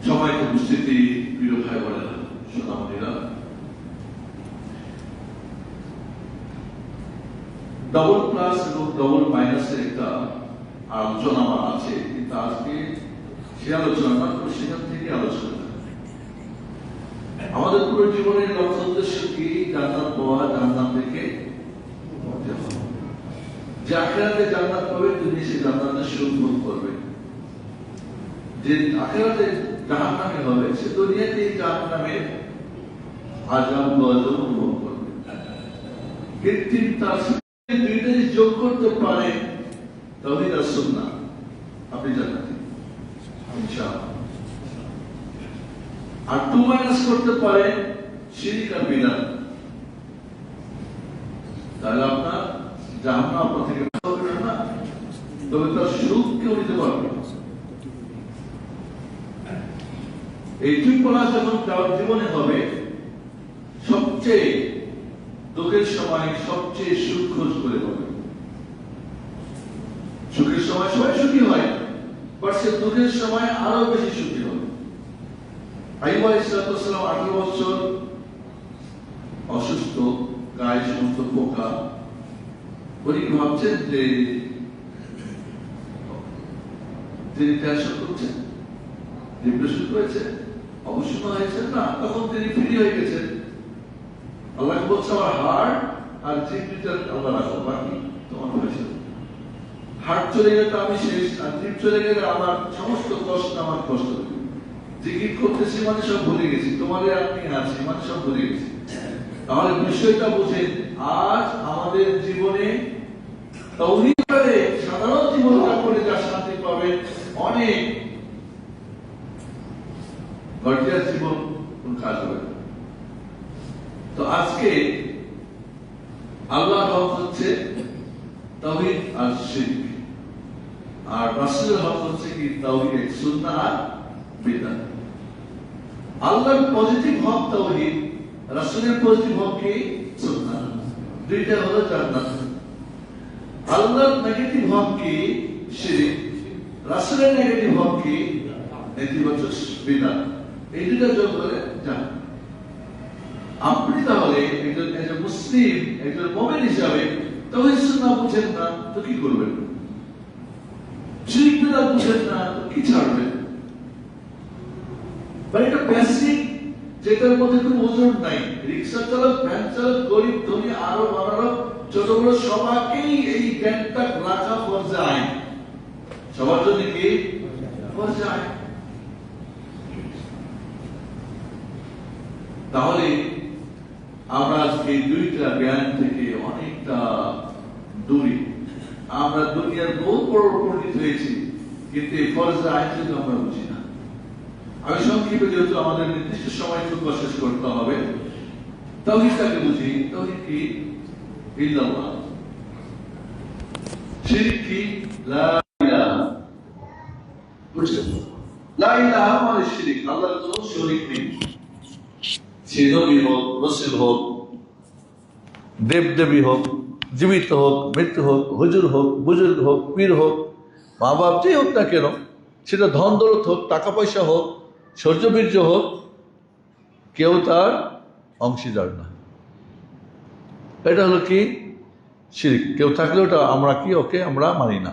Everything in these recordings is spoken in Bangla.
সবাইকে উপস্থিতি, প্রিয় ভাই বোনেরা, সোনামণিরা, ডবল প্লাস এবং ডবল মাইনাসের একটা আলোচনা আমার আছে, কিন্তু আজকে সে আলোচনাটা সেখান থেকে আলোচনা আমাদের পুরো জীবনের লক্ষ্য উদ্দেশ্য কি? জান্নাত পাওয়া, জান্নাত থেকে যে আখিরাতে জান্নাত পাবে তিনি সে জান্নাতের সুখ ভোগ করবে, যে আখিরাতে জাহান্নামে হবে সে দুনিয়াতে জাহান্নামের আযাব গজব ভোগ করবে। কৃত্রিম তার দুইটাই যোগ করতে পারে তাওহীদ আর সুন্নাহ, আপনি জান্নাতি ইনশাআল্লাহ। আর টু মাইনাস করতে পারে শিরক আর বিদআত, তাহলে আপনার জাহান্নাম আপনার থেকে হবে না, তবে তার সুখ কেউ নিতে পারবে না। এই দুই পড়া যখন তার জীবনে হবে, সবচেয়ে দুঃখের সময় সবচেয়ে সুখ খোঁজ করে হবে। সুখের সময় সবাই সুখী হয়, বাট সে দুঃখের সময় আরো বেশি সুখী হবে। আইয়ুব আলাইহিস সালাম 18 বছর অসুস্থ, গায়ে সমস্ত পোকা, উনি ভাবছেন যে তিনি ক্যান্সার করছেন, ডিপ্রেশন করেছে, অবসন্ন হয়েছেন না, তখন তিনি ফ্রি হয়ে গেছেন। আল্লাহ বলছে আমার হার্ট আর জিভটা আল্লাহ রাখো, বাকি তোমার হয়েছে। হার্ট চলে গেলে আমি শেষ, আর জিভ চলে গেলে আমার সমস্ত কষ্ট আমার কষ্ট। জিকির করতেছি মানে সব ভুলে গেছি, তোমাদের আপনি আছি মানে সব ভুলে গেছি। তাহলে বিষয়টা বুঝেন, আজ আমাদের জীবনে তাওহীদ করে সাধারণ জীবনটা করে যা শান্তি পাবেন, অনেক গর্জিয়াস জীবন কাজ হবে। তো আজকে আল্লাহর হক হচ্ছে তাওহীদ আর শিরক, আর রাসূলের হক হচ্ছে কি তাওহীদ, সুন্নাহ আর বিদআত। আল্লাহর পজিটিভ হক তাওহীদ, রাসূলের পজিটিভ হক কি সুন্নাহ, দুইটা হলো জান্নাত। আল্লাহর নেগেটিভ হক কি শিরক, রাসূলের নেগেটিভ হক কি নেতিবাচক বিদআত। এই দুটো যোগ করে জান্নাত। আপনি তাহলে একজন মুসলিম, একজন মুমিন হিসাবে তাওহীদ সুন্নাহ বুঝেন না তো কি করবেন? শিরক বিদআত বুঝেন না তো কি ছাড়বেন? মানে এটা বেসিক, যেটার মধ্যে কোনো ওজন নাই। রিক্সা চালক, ভ্যান চালক, গরিব ধনী আরো বড় ছোট বড় সবাইকেই এই জ্ঞানটা রাখা ফরজে আইন, সবার জন্য কি ফরজে আইন। তাহলে আমরা এই দুইটা জ্ঞান থেকে অনেকটা দূরে। আমরা দুনিয়ার বহু বড় পণ্ডিত হয়েছি, কিন্তু এই ফরজে আইন যদি আমরা বুঝি না। আমি সংক্ষেপে, যেহেতু আমাদের নির্দিষ্ট সময় খুব শেষ করতে হবে, তাওহীদটাকে বুঝি। তাওহীদ কি? ইল্লাল্লাহ। শিরক কি? লা ইলাহা। বুঝছেন? লা ইলাহা মানে শিরক, আল্লাহর কোনো শরীক নেই। সে নবী হোক, রাসূল হোক, দেবদেবী হোক, জীবিত হোক, মৃত্যু হোক, হুজুর হোক, বুজুর্গ হোক, পীর হোক, মা বাপ যেই হোক না কেন, সেটা ধন দৌলত হোক, টাকা পয়সা হোক, শৌর্য বীর্য হোক, কেউ তার অংশীদার না। এটা হলো কি শিরক। কেউ থাকলে ওটা আমরা কি ওকে আমরা মানি না।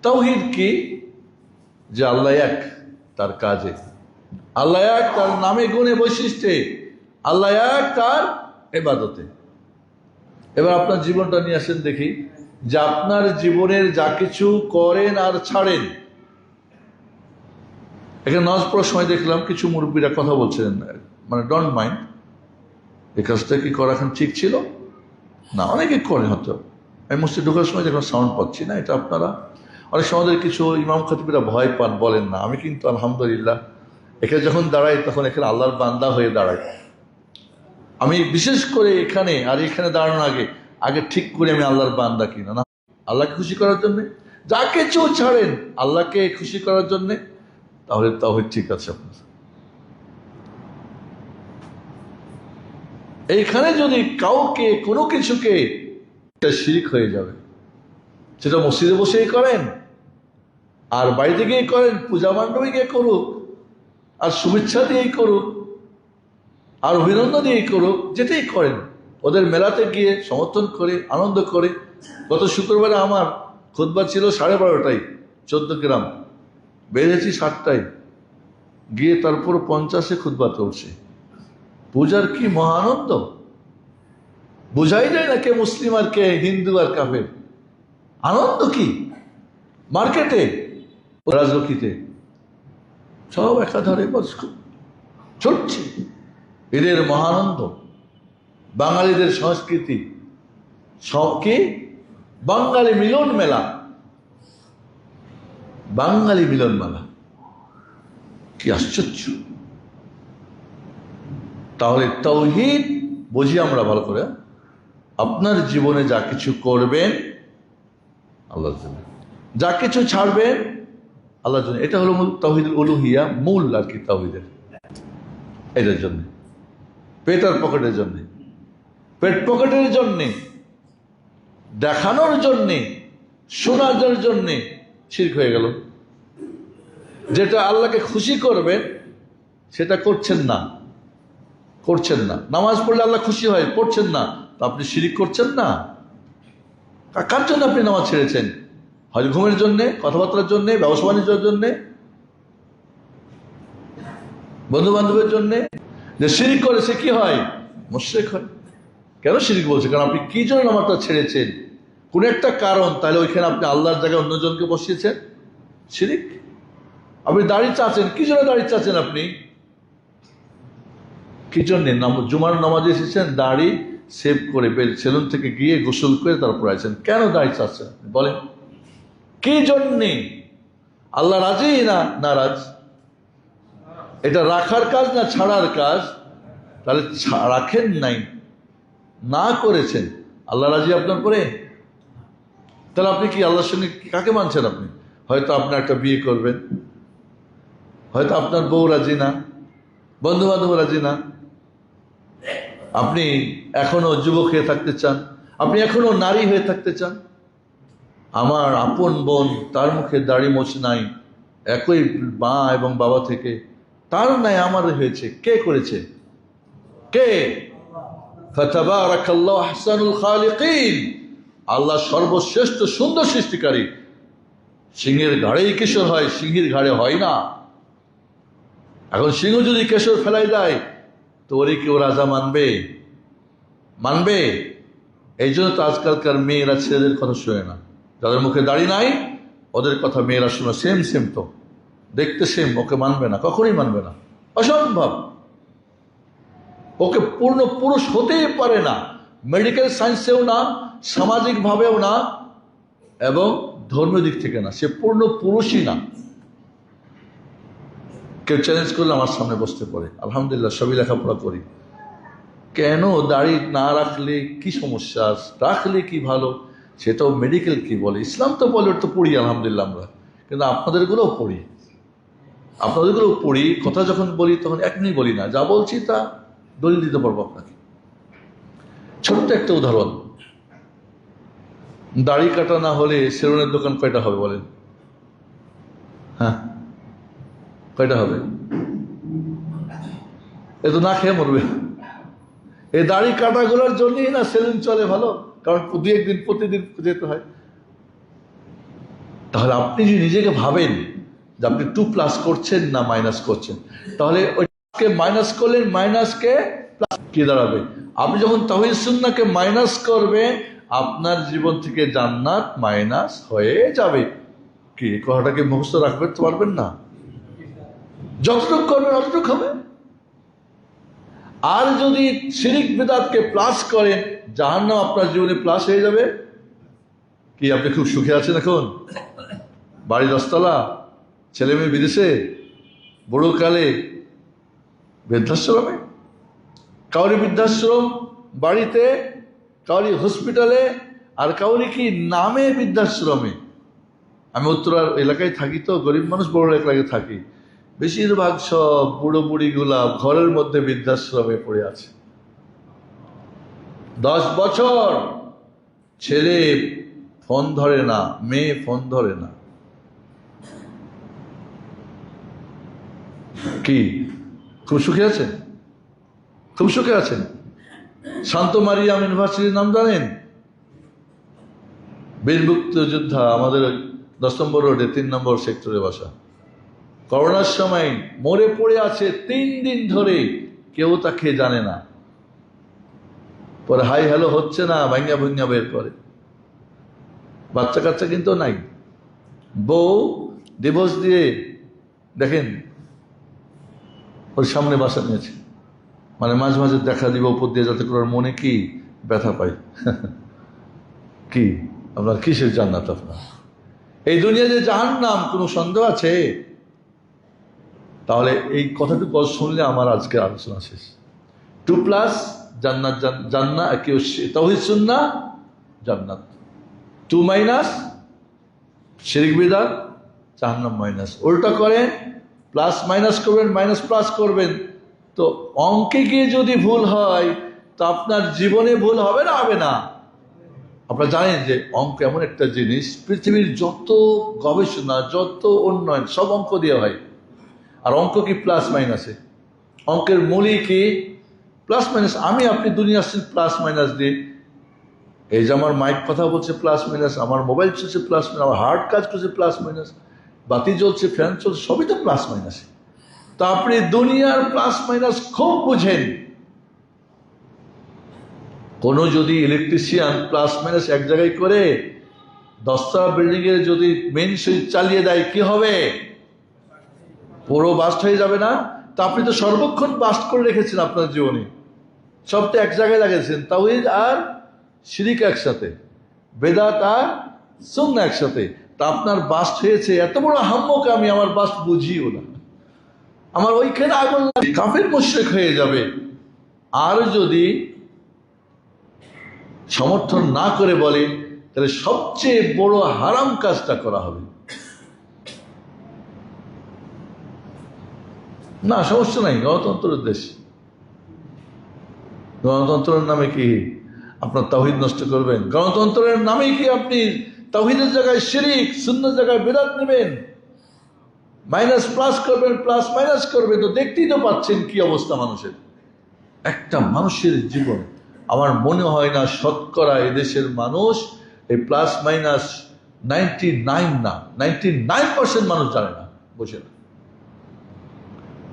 তাওহীদ কি? যে আল্লাহ এক তার কাজে, আল্লাহ এক তার নামে গুণে বৈশিষ্ট্যে, আল্লাহ এক তার ইবাদতে। এবার আপনার জীবনটা নিয়ে আসেন দেখি, যে আপনার জীবনের যা কিছু করেন আর ছাড়েন। এখানে নামাজ পড়ার সময় দেখলাম কিছু মুরব্বীরা কথা বলছিলেন, মানে ডোন্ট মাইন্ড, এই কাজটা কি করা এখন ঠিক ছিল না, অনেকে করে হয়তো। আমি মসজিদে ঢোকার সময় যখন সাউন্ড পাচ্ছি না, এটা আপনারা অনেক সময় কিছু ইমাম খতিবরা ভয় পান, বলেন না। আমি কিন্তু আলহামদুলিল্লাহ এখানে যখন দাঁড়াই তখন এখানে আল্লাহর বান্দা হয়ে দাঁড়াই। আমি বিশেষ করে এখানে আর এখানে দাঁড়ানোর আগে আগে ঠিক করে আমি আল্লাহর বান্দা কিনা না, আল্লাহকে খুশি করার জন্যে যা কিছু ছাড়েন আল্লাহকে খুশি করার জন্যে, তাহলে তাওহীদ ঠিক আছে আপনার। এইখানে যদি কাউকে কোনো কিছুকে, শিরক হয়ে যাবে। সেটা মসজিদে বসেই করেন আর বাড়িতে গিয়ে করেন, পূজা মণ্ডপে গিয়ে করুক আর শুভেচ্ছা দিয়েই করুক, আর অভিনন্দন দিয়েই করুক, যেটাই করেন, ওদের মেলাতে গিয়ে সমর্থন করে আনন্দ করে। গত শুক্রবারে আমার খুতবা ছিল 12:30টায়, 14 গ্রাম, বেরিয়েছি 7টায়, গিয়ে তারপর 50-এ খুতবা চলছে। পূজার কি মহানন্দ, বোঝাই যায় না কে মুসলিম আর কে হিন্দু আর কাফের। আনন্দ কি মার্কেটে, রাজলক্ষ্মীতে, সব একাধারে ছুটছে। এদের মহানন্দ, বাঙালিদের সংস্কৃতি, কি বাঙালি মিলন মেলা, বাঙালি মিলন মেলা, কি আশ্চর্য। তাহলে তাওহীদ বুঝি আমরা ভালো করে, আপনার জীবনে যা কিছু করবেন আল্লাহর জন্য, যা কিছু ছাড়বেন আল্লাহর জন্য। এটা হলো তাওহীদুল উলুহিয়া, মূল আর কি তাওহীদের। এটার জন্য পেট আর পকেটের জন্য, পেট পকেটের জন্যে, দেখানোর জন্যে, শোনার জন্যে শিরক হয়ে গেল। যেটা আল্লাহকে খুশি করবেন সেটা করছেন না, করছেন না। নামাজ পড়লে আল্লাহ খুশি হয়, পড়ছেন না, তো আপনি শিরিক করছেন না। কার জন্য আপনি নামাজ ছেড়েছেন? হয় ঘুমের জন্যে, কথাবার্তার জন্যে, ব্যবসা বাণিজ্যের জন্যে, বন্ধু বান্ধবের জন্যে। যে শিরিক করে সে কি হয়? মুশরিক হয়। কেন শিরিক বলছে? কারণ আপনি কি জন্য নামাজটা ছেড়েছেন, কোন একটা কারণ, তাহলে ওইখানে আপনি আল্লাহর জায়গায় অন্যজনকে বসিয়েছেন, শিরিক। আপনি দাড়ি চাচ্ছেন, কি জন্য দাড়ি চাচ্ছেন? আপনি কি জন্য জুমার নামাজে এসেছেন, দাড়ি সেভ করে সেলুন থেকে গিয়ে গোসল করে তারপর আছেন, কেন দাড়ি চাচ্ছেন বলেন? কি জন্যে? আল্লাহ রাজি না নারাজ? এটা রাখার কাজ না ছাড়ার কাজ? তাহলে রাখেন নাই, না করেছেন, আল্লাহ রাজি আপনার করে? তাহলে আপনি কি আল্লাহর সঙ্গে কাকে মানছেন? আপনি হয়তো আপনার একটা বিয়ে করবেন, হয়তো আপনার বউ রাজি না, বন্ধু বান্ধব রাজি না, আপনি এখনো যুবক হয়ে থাকতে চান, আপনি এখনো নারী হয়ে থাকতে চান। আমার আপন বোন, তার মুখে দাড়ি মোছ নাই, একই মা এবং বাবা থেকে, তার নাই আমার হয়েছে। কে করেছে? কে? ফাতাবারাকাল্লাহু আহসানুল খালিকিন, আল্লাহ সর্বশ্রেষ্ঠ সুন্দর সৃষ্টিকারী। সিংহের ঘাড়েই কেশর হয়, সিংহের ঘাড়ে হয় না। এখন সিংহ যদি কেশর ফেলাই দেয় তো ওরে কেউ রাজা মানবে? মানবে? এই জন্য তো আজকালকার মেয়েরা ছেলেদের কথা শোনে না। যাদের মুখে দাড়ি নাই ওদের কথা মেয়েরা শোনে। সেম সেম তো দেখতে সেম, ওকে মানবে না, কখনই মানবে না, অসম্ভব। ওকে পূর্ণ পুরুষ হতেই পারে না, মেডিকেল সায়েন্সেও না, সামাজিক ভাবেও না, এবং ধর্মীয় দিক থেকে না, সে পূর্ণ পুরুষই না। কেউ চ্যালেঞ্জ করলে আমার সামনে বসতে পারে, আলহামদুলিল্লাহ সবই লেখাপড়া করি। কেন দাড়ি না রাখলে কি সমস্যা, রাখলে কি ভালো, সেটাও মেডিকেল কি বলে, ইসলাম তো বলে, ওটা তো পড়ি আলহামদুলিল্লাহ আমরা। কিন্তু আপনাদেরগুলোও পড়ি, আপনাদেরগুলোও পড়ি। কথা যখন বলি তখন এখনই বলি না, যা বলছি তা দলিল দিতে পারবো আপনাকে। ছোট্ট একটা উদাহরণ, দাড়ি কাটা না হলে সেলুনের দোকান কয়টা হবে বলেন? হ্যাঁ, কয়টা হবে? এ তো না খেয়ে মরবে। এই দাড়ি কাটাগুলোর জন্যই না সেলুন চলে ভালো, কারণ দু একদিন প্রতিদিন যেতে হয়। তাহলে আপনি যদি নিজেকে ভাবেন যে আপনি 2+ করছেন না মাইনাস করছেন, তাহলে ওইকে মাইনাস করলেন, মাইনাসকে প্লাস কি দাঁড়াবে? আপনি যখন তাওহীদ সুন্নাহকে মাইনাস করবেন, আপনার জীবন থেকে জান্নাত মাইনাস হয়ে যাবে। কি কথাটাকে মুখস্থ রাখবেন তো পারবেন না? যতটুকু করবেন অতটুকু হবে। আর যদি শিরিক বিদআতকে প্লাস করেন, জাহান্নাম আপনার জীবনে প্লাস হয়ে যাবে। কি আপনি খুব সুখে আছেন এখন? বাড়ি 10তলা, ছেলে মেয়ে বিদেশে, বুড়োকালে বৃদ্ধাশ্রমে, কাউরি বৃদ্ধাশ্রম বাড়িতে, কাউরি হসপিটালে, আর কাউরি কি নামে বৃদ্ধাশ্রমে। আমি উত্তরার এলাকায় থাকি, তো গরিব মানুষ, বড় এলাকায় থাকি, বেশিরভাগ সব বুড়ো বুড়িগুলা ঘরের মধ্যে বৃদ্ধাশ্রমে পড়ে আছে। 10 বছর ছেলে ফোন ধরে না, মেয়ে ফোন ধরে না। কি খুব সুখে আছেন? খুব সুখে আছেন? শান্ত মারিয়াম ইউনিভার্সিটির নাম জানেন? বীরভুক্ত যোদ্ধা, আমাদের 10 নম্বর রোডে 3 নম্বর সেক্টরে বাসা। করোনার সময় মরে পড়ে আছে 3 দিন ধরে, কেউ তাকে জানে না। পরে হাই হ্যালো হচ্ছে না, ভাঙ্গা ভুঙ্গা বের করে। বাচ্চা কাচ্চা কিন্তু নাই। বউ ডিভোর্স দিয়ে দেখেন ওর সামনে বাসা নিয়েছে, মানে মাঝে মাঝে দেখা দিব উপর দিয়ে, যাতে করে মনে কি ব্যথা পাই। কি আপনার কিসের জান্নাত? আপনার এই দুনিয়া যে জাহান্নাম, কোনো সন্দেহ আছে? তাহলে এই কথাটুকু শুনলে আমার আজকে আলোচনা শেষ। 2+ জান্নাত, জান্নাত কেউ তাওহীদ সুন্নাহ জান্নাত, 2- শিরক বিদআত জাহান্নাম মাইনাস। উল্টা করেন, প্লাস মাইনাস করবেন, মাইনাস প্লাস করবেন। তো অঙ্কে গিয়ে যদি ভুল হয়, তো আপনার জীবনে ভুল হবে না? হবে না? আপনারা জানেন যে অঙ্ক এমন একটা জিনিস, পৃথিবীর যত গবেষণা, যত উন্নয়ন সব অঙ্ক দিয়ে হয়। আর অঙ্ক কি প্লাস মাইনাসে? অঙ্কের মূলই কি প্লাস মাইনাস। আমি আপনি দুনিয়া আসছেন প্লাস মাইনাস দিয়ে। এই যে আমার মাইক কথা বলছে প্লাস মাইনাস, আমার মোবাইল চলছে প্লাস মাইনাস, আমার হার্ট কাজ করছে প্লাস মাইনাস, বাতি জ্বলছে, ফ্যান চলছে, সবই তো প্লাস মাইনাসে। তো আপনি দুনিয়ার প্লাস মাইনাস খুব বুঝেন। কোনো যদি ইলেকট্রিশিয়ান প্লাস মাইনাস এক জায়গায় করে 10টা বিল্ডিং এর যদি মেইন সুইচ চালিয়ে দেয়, কি হবে? পুরো বাস্ট হয়ে যাবে না? তা আপনি তো সর্বক্ষণ বাস্ট করে রেখেছেন আপনার জীবনে, সবটা এক জায়গায় লাগিয়েছেন। তাওহীদ আর শিরক একসাথে, বেদাত আর সুন্নাহ একসাথে। তা আপনার বাস্ট হয়েছে, এত বড় হাম্মক আমি আমার বাস্ট বুঝিও না, আমার ওইখানে আগুন কাফের মুশরিক হয়ে যাবে। আর যদি সমর্থন না করে বলে, তাহলে সবচেয়ে বড় হারাম কাজটা করা হবে। না, সমস্যা নাই, গণতন্ত্রের দেশ। গণতন্ত্রের নামে কি আপনার তাওহীদ নষ্ট করবেন? গণতন্ত্রের নামে কি আপনি তাওহীদের জায়গায় শিরক, সুন্নাহর জায়গায় বিদআত নেবেন? মাইনাস প্লাস করবেন, প্লাস মাইনাস করবেন। তো দেখতেই তো পাচ্ছেন কি অবস্থা মানুষের। একটা মানুষের জীবন, আমার মনে হয় না শতকরা এদেশের মানুষ এই প্লাস মাইনাস 99% মানুষ জানে না, বোঝে না।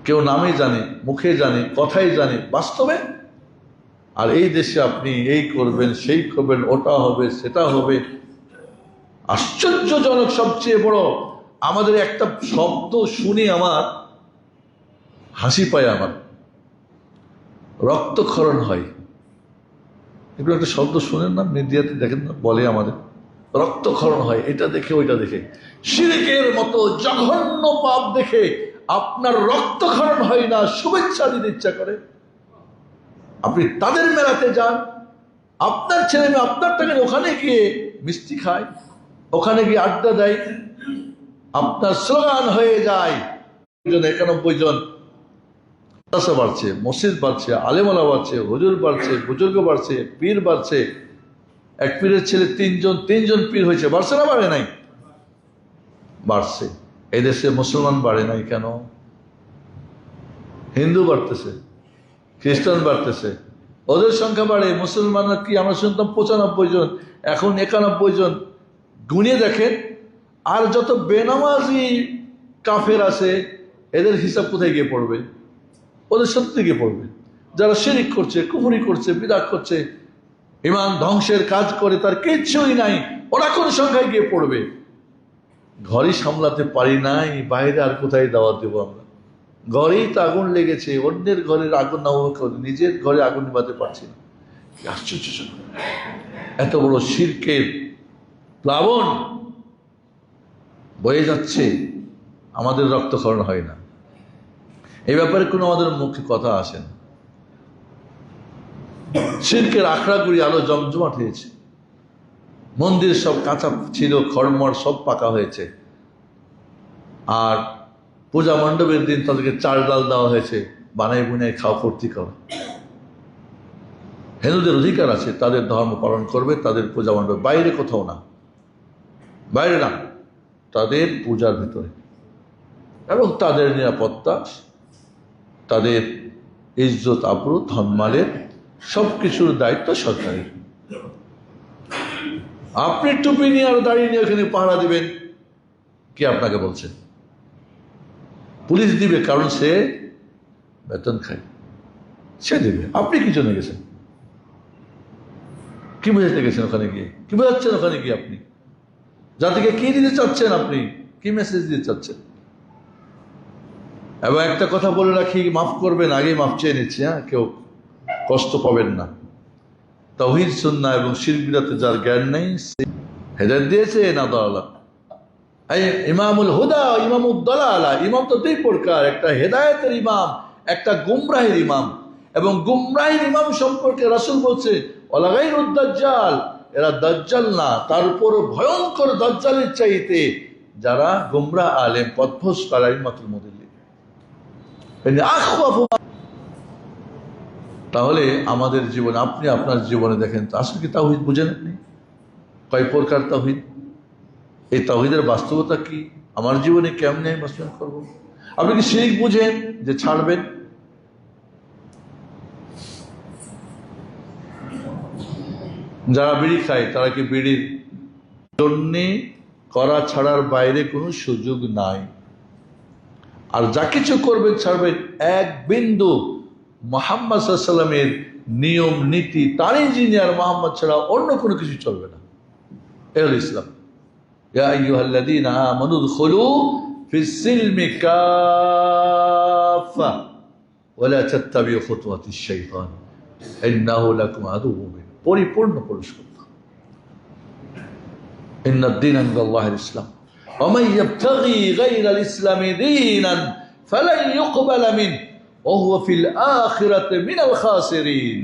কেউ নামে জানে, মুখে জানে, কথাই জানে, বাস্তবে। আর এই দেশে আপনি এই করবেন, সেই করবেন, ওটা হবে, সেটা হবে। আশ্চর্যজনক সবচেয়ে বড়, আমাদের একটা শব্দ শুনে আমার হাসি পায়, আমার রক্তক্ষরণ হয়। এগুলো একটা শব্দ শুনেন না, মিডিয়াতে দেখেন না, বলে আমাদের রক্তক্ষরণ হয়, এটা দেখে ওইটা দেখে। শিরকের মতো জঘন্য পাপ দেখে আপনার রক্তক্ষরণ হয় না, শুভেচ্ছা দিতে ইচ্ছা করে। আপনি তাদের মেলাতে যান, আপনার ছেলে মেয়ে আপনার টাকা ওখানে গিয়ে মিষ্টি খায়, ওখানে গিয়ে আড্ডা দেয়, আপনার স্লোগান হয়ে যায় 91 জন বাড়ছে, মসজিদ বাড়ছে, আলেমালা বাড়ছে, হুজুর বাড়ছে, বুজুর্গ বাড়ছে, পীর বাড়ছে। এক পীরের ছেলে 3জন পীর হয়েছে, বাড়ছে না বাড়ে নাই? বাড়ছে। এদেশে মুসলমান বাড়ে নাই কেন? হিন্দু বাড়তেছে, খ্রিস্টান বাড়তেছে, ওদের সংখ্যা বাড়ে। মুসলমানরা কি আমরা শুনতাম 95 জন, এখন 91 জন। গুনিয়ে দেখেন। আর যত বেনামাজি কাফের আছে, এদের হিসাব কোথায় গিয়ে পড়বে? ওদের সাথে গিয়ে পড়বে। যারা শিরক করছে, কুফরি করছে, বিদআত করছে, ঈমান ধ্বংসের কাজ করে, তার কিচ্ছুই নাই, ওরা কোন সংখ্যায় গিয়ে পড়বে? ঘরই সামলাতে পারি নাই, বাইরে আর কোথায় দাওয়াত দেবো আমরা? ঘরেই তো আগুন লেগেছে, অন্যের ঘরের আগুন না হোক, নিজের ঘরে আগুন নিভাতে পারছি না। আশ্চর্যজনক, এত বড় শিরকের প্লাবন বয়ে যাচ্ছে, আমাদের রক্তক্ষরণ হয় না। এই ব্যাপারে কোনো আমাদের মুখে কথা আসে না। শিরকের আখড়াগুড়ি আলো জমজমাট হয়েছে, মন্দির সব কাঁচা ছিল, খড়মড় সব পাকা হয়েছে। আর পূজা মণ্ডপের দিন তাদেরকে চাল ডাল দেওয়া হয়েছে, বানাই বুনাই খাওয়া ফুর্তি করো। হিন্দুদের অধিকার আছে, তাদের ধর্ম পালন করবে, তাদের পূজা মণ্ডপ, বাইরে কোথাও না, বাইরে না, তাদের পূজার ভিতরে, এবং তাদের নিরাপত্তা তাদের ইজ্জত আবরু ধনমালের সবকিছুর দায়িত্ব সরকারের। আপনি টুপি নিয়ে আর দাঁড়িয়ে নিয়ে ওখানে পাহারা দিবেন, কে আপনাকে বলছেন? পুলিশ দিবে, কারণ সে বেতন খায়, সে দিবে। আপনি কি জন্য গেছেন? কি বোঝাতে গেছেন ওখানে গিয়ে? কি বোঝাচ্ছেন ওখানে গিয়ে? আপনি জাতিকে কি দিতে চাচ্ছেন? আপনি কি মেসেজ দিতে চাচ্ছেন? এবং একটা কথা বলে রাখি, মাফ করবেন, আগেই মাফ চেয়ে নিচ্ছি, হ্যাঁ, কেউ কষ্ট পাবেন না। তাওহীদ সুন্নাহ এবং শিরক বিদআতে যার জ্ঞান নেই, সে হেদায়েত দিয়েছে না দালালা। এই ইমামুল হুদা, ইমামুদ দালালা, ইমাম তো দুই প্রকার, একটা হেদায়েতের ইমাম, একটা গুমরাহের ইমাম। এবং গুমরাহের ইমাম সম্পর্কে রাসূল বলছে ওয়ালা গায়রুদ দাজ্জাল, এরা দাজ্জাল না, তার উপর ভয়ঙ্কর দাজ্জালের চাইতে যারা গুমরাহ আলেম পথভ্রষ্ট আইম্মাতুল মুদিল্লিন। তাহলে আমাদের জীবনে, আপনি আপনার জীবনে দেখেন তো আসলে কি তাওহীদ বুঝেন? আপনি কয় প্রকার তাওহীদ? এই তাওহীদের বাস্তবতা কি? আমার জীবনে কেমনে আমি বাস্তবায়ন করব? আপনি কি শিরক বুঝেন যে ছাড়বেন? যারা বিড়ি খায় তারা কি বিড়ির জন্য করা ছাড়ার বাইরে কোনো সুযোগ নাই? আর যা কিছু করবেন ছাড়বেন, এক বিন্দু মুহাম্মদ সাল্লাল্লাহু আলাইহি ওয়াসাল্লামের নিয়ম নীতি, তার ইঞ্জিনিয়ার মুহাম্মদ ছাড়া অন্য কোনো কিছু চলবে না। এ হলো ইসলাম। ইয়া আইয়ুহাল্লাযীনা আমানু উদখুলু ফিস সিলমি কাফা ওয়া লা তাত্তাবিউ খুতুওয়াতিশ শাইতান ইন্নাহু লাকুম আদুউম মুবিন। পরিপূর্ণ প্রবেশ করতে। ইন্নাদ দীনা ইনদাল্লাহিল ইসলাম ওয়া মান ইয়াবতাগি গায়রাল ইসলামি দীনান ফালান ইউকবালা মিনহু ওয়া হুয়া ফিল আখিরাতি মিনাল খাসিরিন।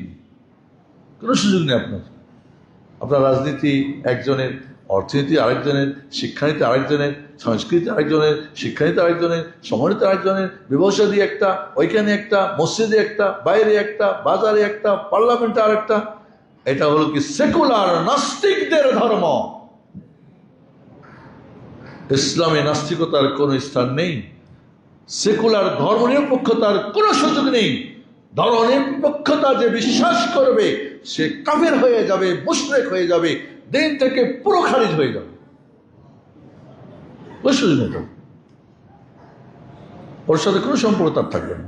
কোনো সুযোগ নেই আপনার। আপনার রাজনীতি একজনের, অর্থনীতি আরেকজনের, শিক্ষানীতি আরেকজনের, সংস্কৃতি আরেকজনের, শিক্ষানীতি আরেকজনের, সমাজনীতি আরেকজনের, ব্যবসা দিয়ে একটা, ওইখানে একটা, মসজিদে একটা, বাইরে একটা, বাজারে একটা, পার্লামেন্টে আরেকটা। এটা হলো কি সেকুলার নাস্তিকদের ধর্ম। ইসলামে নাস্তিকতার কোনো স্থান নেই, সেকুলার ধর্মনিরপেক্ষতার কোনো সুযোগ নেই। ধর্মনিরপেক্ষতা যে বিশ্বাস করবে সে কাফের হয়ে যাবে, মুশরিক হয়ে যাবে, দিন থেকে পুরো খারিজ হয়ে যাবে। ওই সুযোগ নেই, ওর সাথে কোনো সম্পর্ক তার থাকবে না।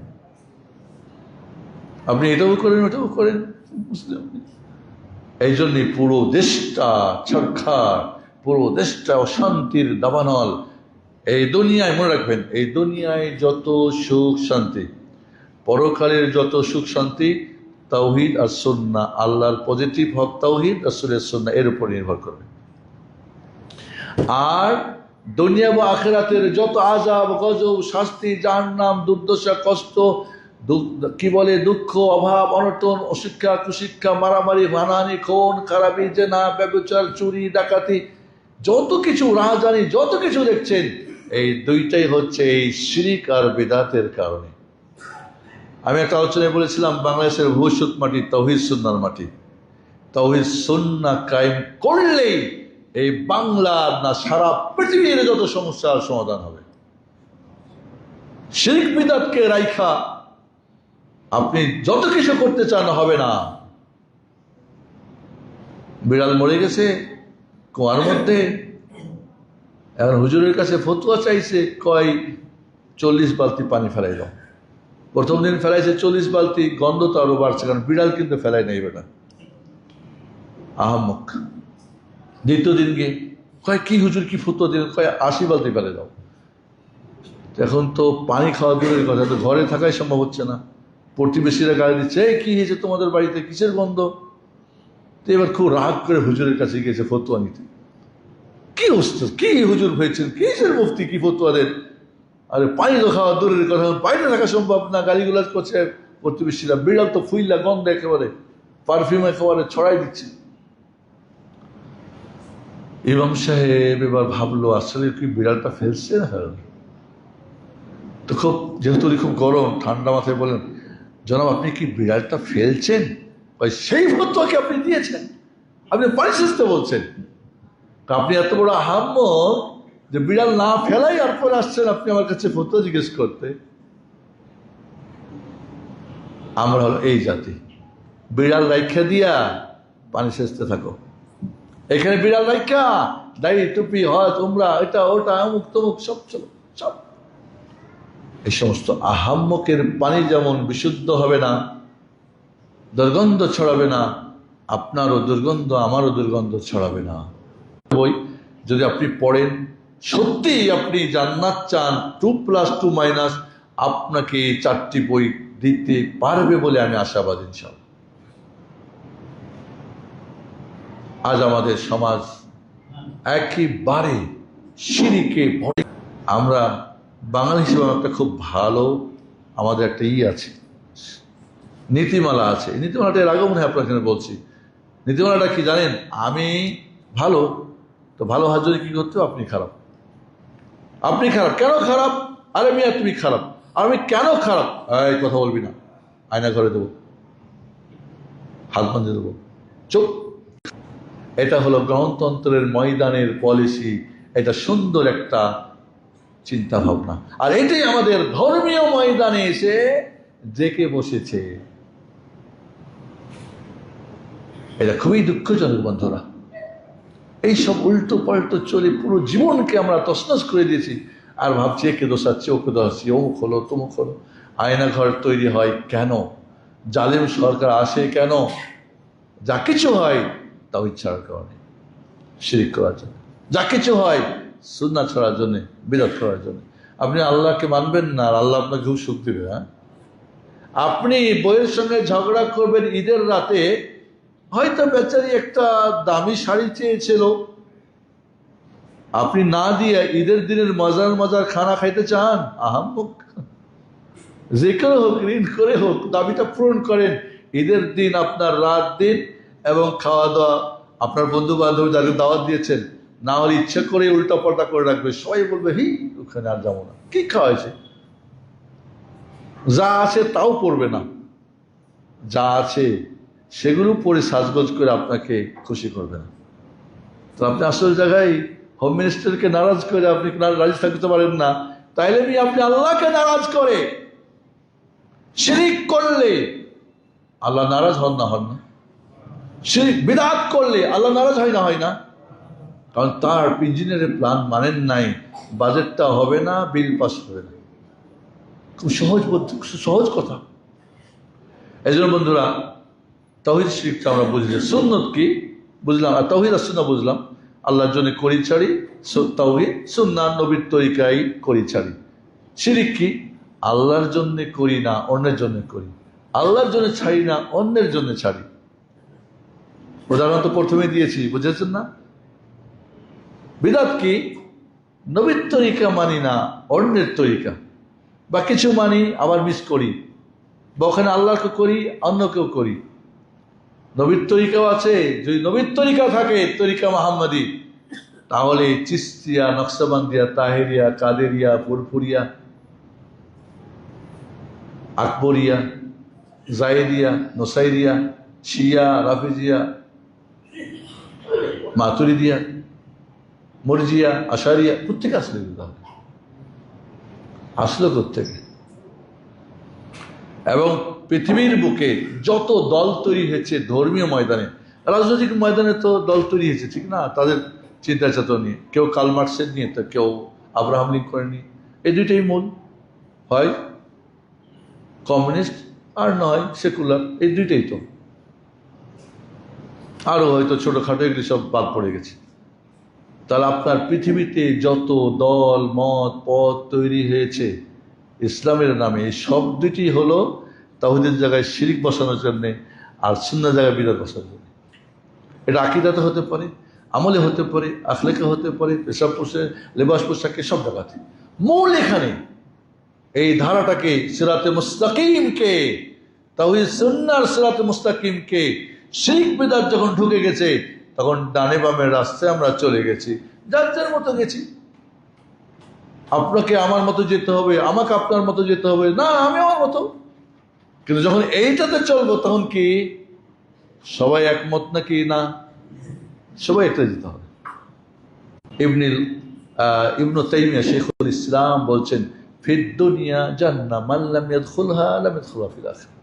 আপনি এটাও করেন, ওটাও করেন, এই জন্যই পুরো দেশটা ছারখার, পুরো দেশটা অশান্তির দাবানল। এই দুনিয়ায় মনে রাখবেন, এই দুনিয়ায় যত সুখ শান্তি, পরকালের যত সুখ শান্তি, তাওহীদ আর সুন্নাহ, আল্লাহর পজিটিভ হক তাওহীদ, রাসূলের সুন্নাহ, এর উপর নির্ভর করবে। আর দুনিয়া বা আখিরাতের যত আযাব, গজব, শাস্তি, জাহান্নাম, দুর্দশা, কষ্ট, কি বলে, দুঃখ, অভাব, অনটন, অশিক্ষা, কুশিক্ষা, মারামারি, হানাহানি, খুন খারাপি, জেনা, ব্যভিচার, চুরি, ডাকাতি, যত কিছু রাহাজানি, যত কিছু দেখছেন, এই দুইটাই হচ্ছে এই শিরক আর বিদআতের কারণে। আমি একটা আলোচনায় বলেছিলাম, বাংলাদেশের ভবিষ্যৎ মাটি তাওহীদ সুন্নাহর মাটি। তাওহীদ সুন্নাহ কায়েম করলেই এই বাংলার না সারা পৃথিবীর যত সমস্যার সমাধান হবে। শিরক বিদআতকে রাইখা আপনি যত কিছু করতে চান হবে না। বিড়াল মরে গেছে কুয়ার মধ্যে, এখন হুজুরের কাছে ফতোয়া চাইছে, কয় 40 বালতি পানি ফেলাই দাও। প্রথম দিন ফেলাইছে 40 বালতি, গন্ধ তো আরো বাড়ছে, কারণ বিড়াল কিন্তু ফেলাই নেই বেটা, আহাম্মক। দ্বিতীয় দিন গিয়ে কয়, কি হুজুর কি ফতোয়া দিন? কয় 80 বালতি ফেলে দাও। এখন তো পানি খাওয়া দূরের কথা, তো ঘরে থাকাই সম্ভব হচ্ছে না। প্রতিবেশীরা গালি দিচ্ছে, এই কি হয়েছে তোমাদের বাড়িতে, কিসের গন্ধ? তো এবার খুব রাগ করে হুজুরের কাছে গিয়েছে ফতোয়া নিতে। কি ওস্তাদ, কি হুজুর হয়েছেন, কিসের মুফতি, কি ফতোয়া দেন? আরে পানি তো খাওয়া দূরের কথা, বাইরে থাকা সম্ভব না। গালিগুলাজ করছে প্রতিবেশীরা। বিড়াল তো ফুইল্লা গন্ধ একেবারে, পারফিউম একেবারে ছড়াই দিচ্ছে। ইমাম সাহেব এবার ভাবলো, আসলে কি বিড়ালটা ফেলছে না? তো খুব, যেহেতু খুব গরম, ঠান্ডা মাথায় বলেন, জনাব আপনি কি বিড়ালটা ফেলছেন? সেই ফতোয়া কি আপনি দিয়েছেন? আপনি পানি সেচতে বলছেন? আপনি এত বড় আহাম্মক যে বিড়াল না ফেলাই আর পরে আসছেন আপনি আমার কাছে ফতোয়া জিজ্ঞেস করতে। আমরা হলো এই জাতি। বিড়াল রাইখা দিয়া পানি সেচতে থাকো, এখানে বিড়াল রাইখা দাড়ি টুপি হজ উমরা এটা ওটা অমুক তমুক সব চলো সব। এই সমস্ত আহাম্মকের পানি যেমন বিশুদ্ধ হবে না, দুর্গন্ধ ছড়াবে না, আপনারও দুর্গন্ধ আমারও দুর্গন্ধ ছড়াবে না। বই যদি আপনি পড়েন, সত্যি আপনি জান্নাত চান, 2+2- আপনাকে 4টি বই দিতে পারবে বলে আমি আশাবাদী ইনশাআল্লাহ। আজ আমাদের সমাজ একেবারে শিরকে ভরে। আমরা বাঙালি হিসেবে একটা খুব ভালো আমাদের একটা আছে, নীতিমালা আছে। এই নীতিমালাটা এর আগেও মনে হয় আপনার এখানে বলছি। নীতিমালাটা কি জানেন? আমি ভালো, তো ভালো হাত যদি কি করতে, আপনি খারাপ। আপনি খারাপ কেন খারাপ? আরে মিয়া তুমি খারাপ। আমি কেন খারাপ? এই কথা বলবি না, আয়না ঘরে দেবো, হাত বাঁধে দেবো, চুপ। এটা হলো গণতন্ত্রের ময়দানের পলিসি, এটা সুন্দর একটা চিন্তা ভাবনা। আর এটাই আমাদের ধর্মীয় ময়দানে এসে জেকে বসেছে। এটা খুবই দুঃখজনক বন্ধুরা। এইসব উল্টো পাল্টো চলে পুরো জীবনকে আমরা তছনছ করে দিয়েছি। আর ভাবছি একে দোষাচ্ছি, ওকে দোষাচ্ছি, অমুক হলো তমুক হলো। আয়না ঘর তৈরি হয় কেন? জালেম সরকার আসে কেন? যা কিছু হয় তাও ইচ্ছার কারণে, শিরক করার জন্য। যা কিছু হয় সুন্নাত ছড়ার জন্য, বিদআত করার জন্য। আপনি আল্লাহকে মানবেন না, আর আল্লাহ আপনাকে খুব সুখ দিবে। হ্যাঁ, আপনি বইয়ের সঙ্গে ঝগড়া করবেন ঈদের রাতে, হয়তো বেচারি একটা দামি শাড়ি চেয়েছিল, আপনি না দিয়ে ঈদের দিনের মজার মজার খানা খাইতে চান। আহাম্মক, যে করে হোক, ঋণ করে হোক, দাবিটা পূরণ করেন। ঈদের দিন আপনার রাত দিন এবং খাওয়া দাওয়া, আপনার বন্ধু বান্ধব যাদের দাওয়াত দিয়েছেন, না হলে ইচ্ছা করে উল্টা পাল্টা করে রাখবে। সবাই বলবে হি ওখানে আর যাবো না, কি খাওয়া হয়েছে? যা আছে তাও পড়বে না, যা আছে সেগুলো পরে সাজগোজ করে আপনাকে খুশি করবে না। তো আপনি আসল জায়গায় হোম মিনিস্টারকে নারাজ করে আপনি রাজি থাকতে পারেন না, তাইলে আপনি আল্লাহকে নারাজ করে শিরিক করলে আল্লাহ নারাজ হন না? শিরিক বিদআত করলে আল্লাহ নারাজ হয় না? কারণ তার ইঞ্জিনিয়ারের প্ল্যান মানেন নাই, বাজেটটা হবে না, বিল পাস হবে না। খুব সহজ কথা। এই জন্য বন্ধুরা, তাওহীদ শিরিকটা আমরা বুঝলাম, সুন্নত কি বুঝলাম, আর তাওহীদ আর সুন্নাহ বুঝলাম। আল্লাহর জন্য করি ছাড়ি, তাওহীদ সুন্নাহ নবীর তরিকায় করি ছাড়ি। শিরিক কি? আল্লাহর জন্য করি না, অন্যের জন্য করি। আল্লাহর জন্য ছাড়ি না, অন্যের জন্য ছাড়ি। উদাহরণ তো প্রথমে দিয়েছি, বুঝেছেন না? বিদআত কি? নবীর তরিকা মানি না, অন্যের তরিকা, বা কিছু মানি আবার মিস করি, বা ওখানে আল্লাহকে করি, অন্যকেও করি। নবীর তরিকাও আছে, যদি নবীর তরিকা থাকে, তরিকা মুহাম্মাদি, তাহলে চিশতিয়া, নকশবন্দিয়া, তাহেরিয়া, কাদেরিয়া, ফুরফুরিয়া, আকবরিয়া, জায়েদিয়া, নোসাইরিয়া, শিয়া, রাফিজিয়া, মাতুরিদিয়া, মুরজিয়া, আশারিয়া, প্রত্যেকে আসলে আসলো কোত্থেকে? এবং পৃথিবীর বুকে যত দল তৈরি হয়েছে ধর্মীয় ময়দানে, রাজনৈতিক ময়দানে তো দল তৈরি হয়েছে, ঠিক না? তাদের চিন্তা চেতনা নিয়ে, কেউ কার্ল মার্কসের নিয়ে, তো কেউ আব্রাহাম লিঙ্কনের নিয়ে। এই দুইটাই মূল, হয় কমিউনিস্ট আর নয় সেকুলার, এই দুইটাই তো। আরও হয়তো ছোটোখাটো এগুলি সব বাদ পড়ে গেছে। তাহলে আপনার পৃথিবীতে যত দল মত পথ তৈরি হয়েছে ইসলামের নামে, এই সব দুটি হলো তাওহীদের জায়গায় শিরিক বসানোর জন্যে, আর সুন্নাহর জায়গায় বিদআত বসানোর জন্য। এটা আকীদাতে হতে পারে, আমলে হতে পারে, আখলাকে হতে পারে, পেশাব পোশাক, লেবাস পোশাকে, সব জায়গাতে। মূল এখানে এই ধারাটাকে, সিরাতে মুস্তাকিমকে, তাওহীদ সুন্নাহর সিরাতে মুস্তাকিমকে, শিরিক বিদআত যখন ঢুকে গেছে, তখন ডানে বামের রাস্তায় আমরা চলে গেছি, যার যার মতো গেছি। আপনাকে আমার মতো যেতে হবে, আমাকে আপনার মতো যেতে হবে না, আমি আমার মতো। কিন্তু যখন এইটাতে চলবো, তখন কি সবাই একমত নাকি না? সবাই একটা যেতে হবে। ইবনু তাইমিয়া শেখুল ইসলাম বলছেন, ফিদ দুনিয়া জান্নাহ মান লাম ইয়াদখুলহা লাম ইয়াদখুলহা ফিল আখিরাহ।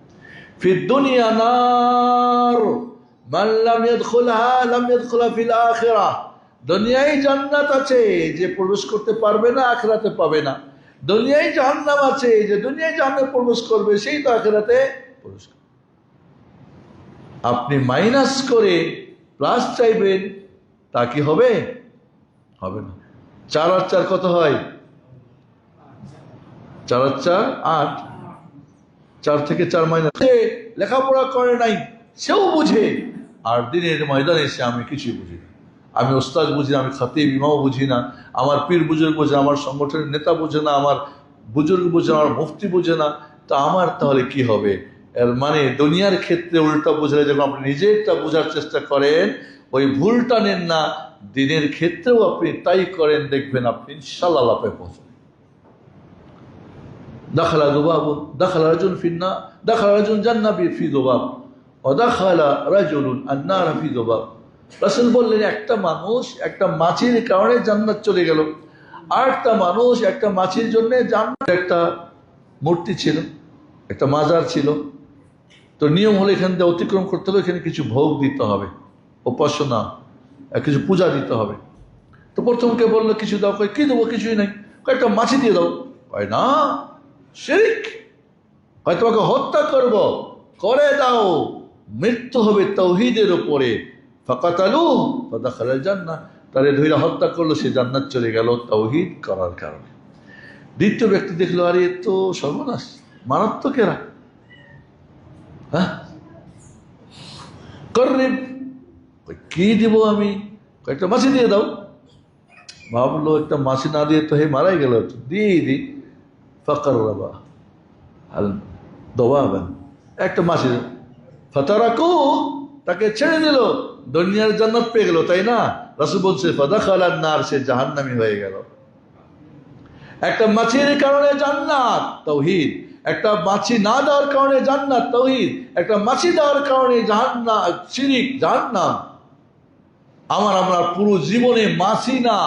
ফিদ দুনিয়া নার মান লাম ইয়াদখুলহা লাম ইয়াদখুলহা ফিল আখিরাহ। দুনিয়ায় জান্নাত আছে, যে প্রবেশ করতে পারবে না আখিরাতে পাবে না। দুনিয়ায় জাহান্নাম আছে, যে দুনিয়ায় জাহান্নামে প্রবেশ করবে সেই তো আখিরাতে প্রবেশ করবে। আপনি মাইনাস করে প্লাস চাইবেন, তা কি হবে? হবে না। 4 আর 4 কত হয়? 4 আর 4 8। 4 থেকে 4 মাইনাস। লেখাপড়া করে নাই সেও বুঝে, আর দিনের ময়দানে এসে আমি কিছুই বুঝি না। আমি ওস্তাদ বুঝি না, আমি খতিব ইমাম বুঝি না, আমার পীর বুজুর্গ বোঝে না, আমার সংগঠনের নেতা বোঝে না, আমার বুজুর্গ বোঝে না, আমার মুফতি বোঝে না, তো আমার তাহলে কি হবে? এর মানে দুনিয়ার ক্ষেত্রে উল্টা বোঝালে যখন আপনি নিজেরটা বোঝার চেষ্টা করেন, ওই ভুলটা নেন না, দিনের ক্ষেত্রেও আপনি তাই করেন, দেখবেন আপনি ইনশাআল্লাহ লাভে পৌঁছবেন। দাখালা যুবাব, দাখালা রাজুল ফিন্না, দাখালা রাজুল জান্নাবি ফি যুবাব, ও দাখালা রাজুলুন আন-নার ফি যুবাব। রাসূল বললেন, একটা মানুষ একটা মাছির কারণে জান্নাত চলে গেল, আর একটা মানুষ একটা মাছির জন্য জান্নাত। একটা মূর্তি ছিল, একটা মাজার ছিল, তো নিয়ম হলো এখান থেকে অতিক্রম করতে হলে এখানে কিছু ভোগ দিতে হবে, উপাসনা, কিছু পূজা দিতে হবে। তো প্রথমকে বললো কিছু দাও, কয় কি দেবো? কিছুই নাই। কয়েকটা মাছি দিয়ে দাও। কয় না, শিরক। হয় তোমাকে হত্যা করব, করে দাও, মৃত্যু হবে তাওহীদের উপরে। ফাকাতালু ফাদাখালাল জান্নাহ, তারে ধইরা হত্যা করলো, সে জান্নাত চলে গেল তাওহীদ করার কারণে। দ্বিতীয় ব্যক্তি দেখলো, আরে এ তো সর্বনাশ, মারাত্মক এরা। হ্যাঁ, করিব, কি দিব আমি? কয়েকটা মাছি দিয়ে দাও। ভাবলো একটা মাছি না দিয়ে তো হে মারাই গেল, দিয়ে দিই। ফাকাররাবা আল দওয়াবান, একটা মাছি। ফাতারাকু, তাকে ছেড়ে দিল, দুনিয়ার জান্নাত পেয়ে গেল, তাই না? রাসূল বলছে ফাদাখালান নার, সে জাহান্নামী হয়ে গেল। একটা মাছির কারণে জান্নাত তাওহীদ, একটা মাছি না দেওয়ার কারণে জান্নাত তাওহীদ, একটা মাছি দেওয়ার কারণে জাহান্নাম শিরক জাহান্নাম। আমরা পুরো জীবনে মাছি না,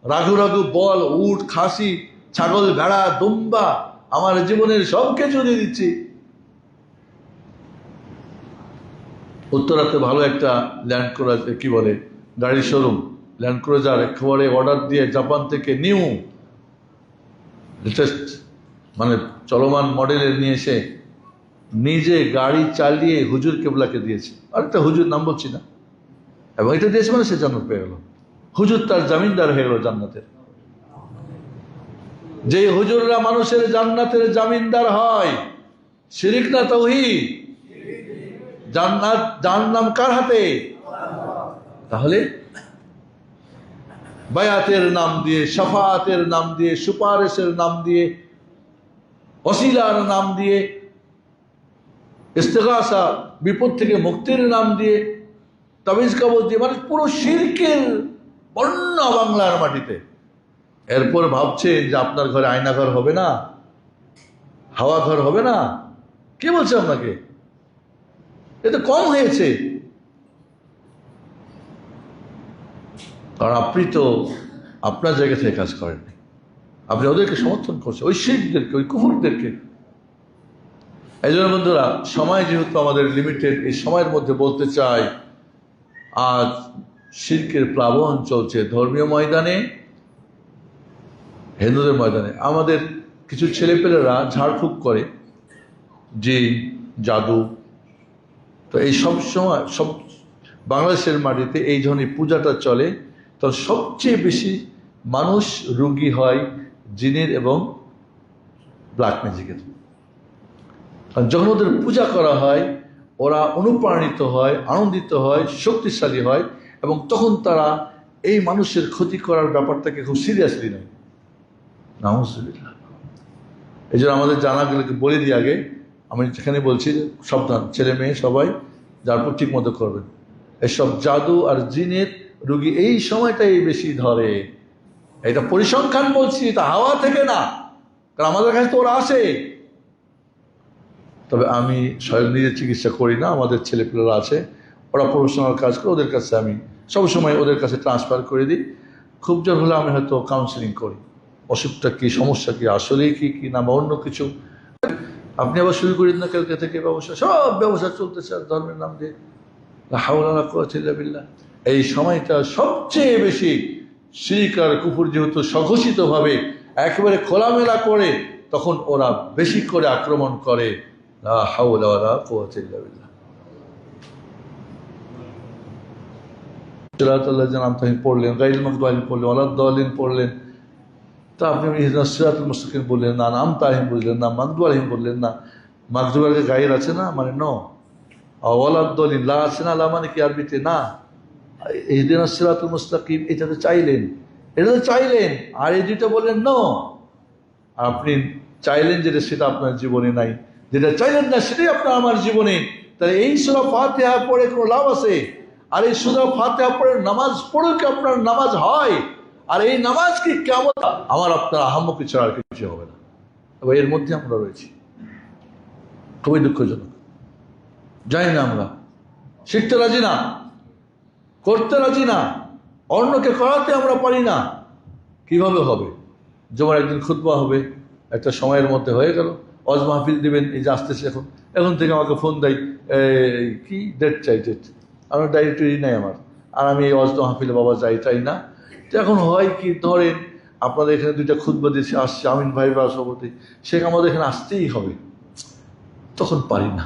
রাঘু রাঘু বল, উট, খাসি, ছাগল, ভেড়া, দুম্বা, আমার জীবনের সব কিছু দিয়ে দিচ্ছি। উত্তরাতে ভালো একটা ল্যান্ড ক্রুজার, কি বলে, গাড়ির শোরুম, ল্যান্ড ক্রুজার একেবারে অর্ডার দিয়ে জাপান থেকে নিউ লেটেস্ট মানে চলমান মডেলের নিয়ে এসে নিজে গাড়ি চালিয়ে হুজুর কেবলাকে দিয়েছে। আরেকটা হুজুর, নাম বলছি না, এবং এটা দিয়েছে মানে সে জান্নাত পেয়ে গেল। হুজুর তার জামিনদার হয়ে গেল জান্নাতের। যে হুজুররা মানুষের জান্নাতের জামিনদার হয়, শিরক না তাওহীদ? জান্নাত জাহান্নাম কার হাতে? তাহলে বায়াতের নাম দিয়ে, শাফাআতের নাম দিয়ে, সুপারিশের নাম দিয়ে, ওসিলার নাম দিয়ে, ইস্তেগাসা, বিপদ থেকে মুক্তির নাম দিয়ে, তাবিজ কবজ দিয়ে, মানে পুরো শিরকের বন্যা বাংলার মাটিতে। এরপর ভাবছেন যে আপনার ঘরে আয়নাঘর হবে না, হাওয়া ঘর হবে না? কে বলছে আপনাকে? এটা কম হয়েছে, কারণ আপনি তো আপনার জায়গা থেকে কাজ করেননি, আপনি ওদেরকে সমর্থন করছেন, ওই শিরকদেরকে, ওই কুফরদেরকে। এই জন্য বন্ধুরা, সময় যেহেতু আমাদের লিমিটেড, এই সময়ের মধ্যে বলতে চাই, আজ শিরকের প্লাবন চলছে ধর্মীয় ময়দানে, হিন্দুদের ময়দানে। আমাদের কিছু ছেলেপেলেরা ঝাড়ফুঁক করে, জিন, জাদু, তো এই সব সময় সব বাংলাদেশের মাটিতে এই ধরনের পূজাটা চলে, তো সবচেয়ে বেশি মানুষ রোগী হয় জিনের এবং ব্ল্যাক ম্যাজিকের। আর যখন ওদের পূজা করা হয়, ওরা অনুপ্রাণিত হয়, আনন্দিত হয়, শক্তিশালী হয়, এবং তখন তারা এই মানুষের ক্ষতি করার ব্যাপারটাকে খুব সিরিয়াসলি নেয়। নাউজুবিল্লাহ। এই জন্য আমাদের জানাগুলোকে বলে দিই আগে, আমি যেখানে বলছি সাবধান, ছেলে মেয়ে সবাই যার পর ঠিক মতো করবেন। এসব জাদু আর জিনের রুগী এই সময়টাই বেশি ধরে, এটা পরিসংখ্যান বলছি, এটা হাওয়া থেকে না, কারণ আমাদের কাছে তো ওরা আসে। তবে আমি স্বয়ং নিজে চিকিৎসা করি না, আমাদের ছেলেপেলেরা আছে, ওরা প্রফেশনাল কাজ করে, ওদের কাছে আমি সবসময় ওদের কাছে ট্রান্সফার করে দিই। খুব জোর হলে আমি হয়তো কাউন্সিলিং করি, অসুখটা কী, সমস্যা কী, আসলেই কী কী না, বা অন্য কিছু। আপনি আবার শুরু করেন না কালকে থেকে ব্যবসা, সব ব্যবসা চলতেছে আর ধর্মের নাম দিয়ে। লা হাওলা ওয়ালা কুওয়াতা ইল্লা বিল্লাহ। এই সময়টা সবচেয়ে বেশি শিরক আর কুফর যেহেতু স্বঘোষিতভাবে একেবারে খোলামেলা করে, তখন ওরা বেশি করে আক্রমণ করে। লা হাওলা ওয়ালা কুওয়াতা ইল্লা বিল্লাহ। সিরাতাল্লাযিনা আন'আমতা আলাইহিম পড়লেন, গায়রিল মাগদুবি আলাইহিম পড়লেন, ওয়ালাদ-দাল্লিন পড়লেন, তা আপনি ইহদিনাস সিরাতাল মুস্তাকিম বললেন না, আন'আমতা আলাইহিম বললেন না, মাগদুবি আলাইহিম বললেন না। মাগদুবের আগে গায়ের আছে না, মানে ন। ওয়ালাদ-দাল্লিন লা আছে না, লা মানে কি আরবিতে না। ইহদিনাস সিরাতাল মুস্তাকিম এটা তো চাইলেন, এটা তো চাইলেন, আর এই দুইটা বললেন ন। আপনি চাইলেন যেটা, সেটা আপনার জীবনে নাই, যেটা চাইলেন না সেটাই আপনার আমার জীবনে। তাহলে এই সূরা ফাতিহা পড়ে কোনো লাভ আছে? আর এই সূরা ফাতিহা পড়ে নামাজ পড়ে কি আপনার নামাজ হয়? আর এই নামাজ কি কেমন আমার আপনার আহাম্মকি ছাড়া আর কিছু হবে না। তবে এর মধ্যে আমরা রয়েছি, খুবই দুঃখজনক। জানি না, আমরা শিখতে রাজি না, করতে রাজি না, অন্যকে করাতে আমরা পারি না। কিভাবে হবে? যেমন একদিন খুতবা হবে, একটা সময়ের মধ্যে হয়ে গেল, ওয়াজ মাহফিল দিবেন, এই যে আসতেছে এখন থেকে আমাকে ফোন দেয়, কি ডেট চাই, ডেট। আমার ডায়েরি নেই আমার, আর আমি এই ওয়াজ মাহফিলে বাবা চাই না। তো এখন হয় কি, ধরেন আপনাদের এখানে দুইটা খুতবা দিয়েছে, আসছে আমিন ভাই বা সভাপতি, সে আমাদের এখানে আসতেই হবে, তখন পারি না।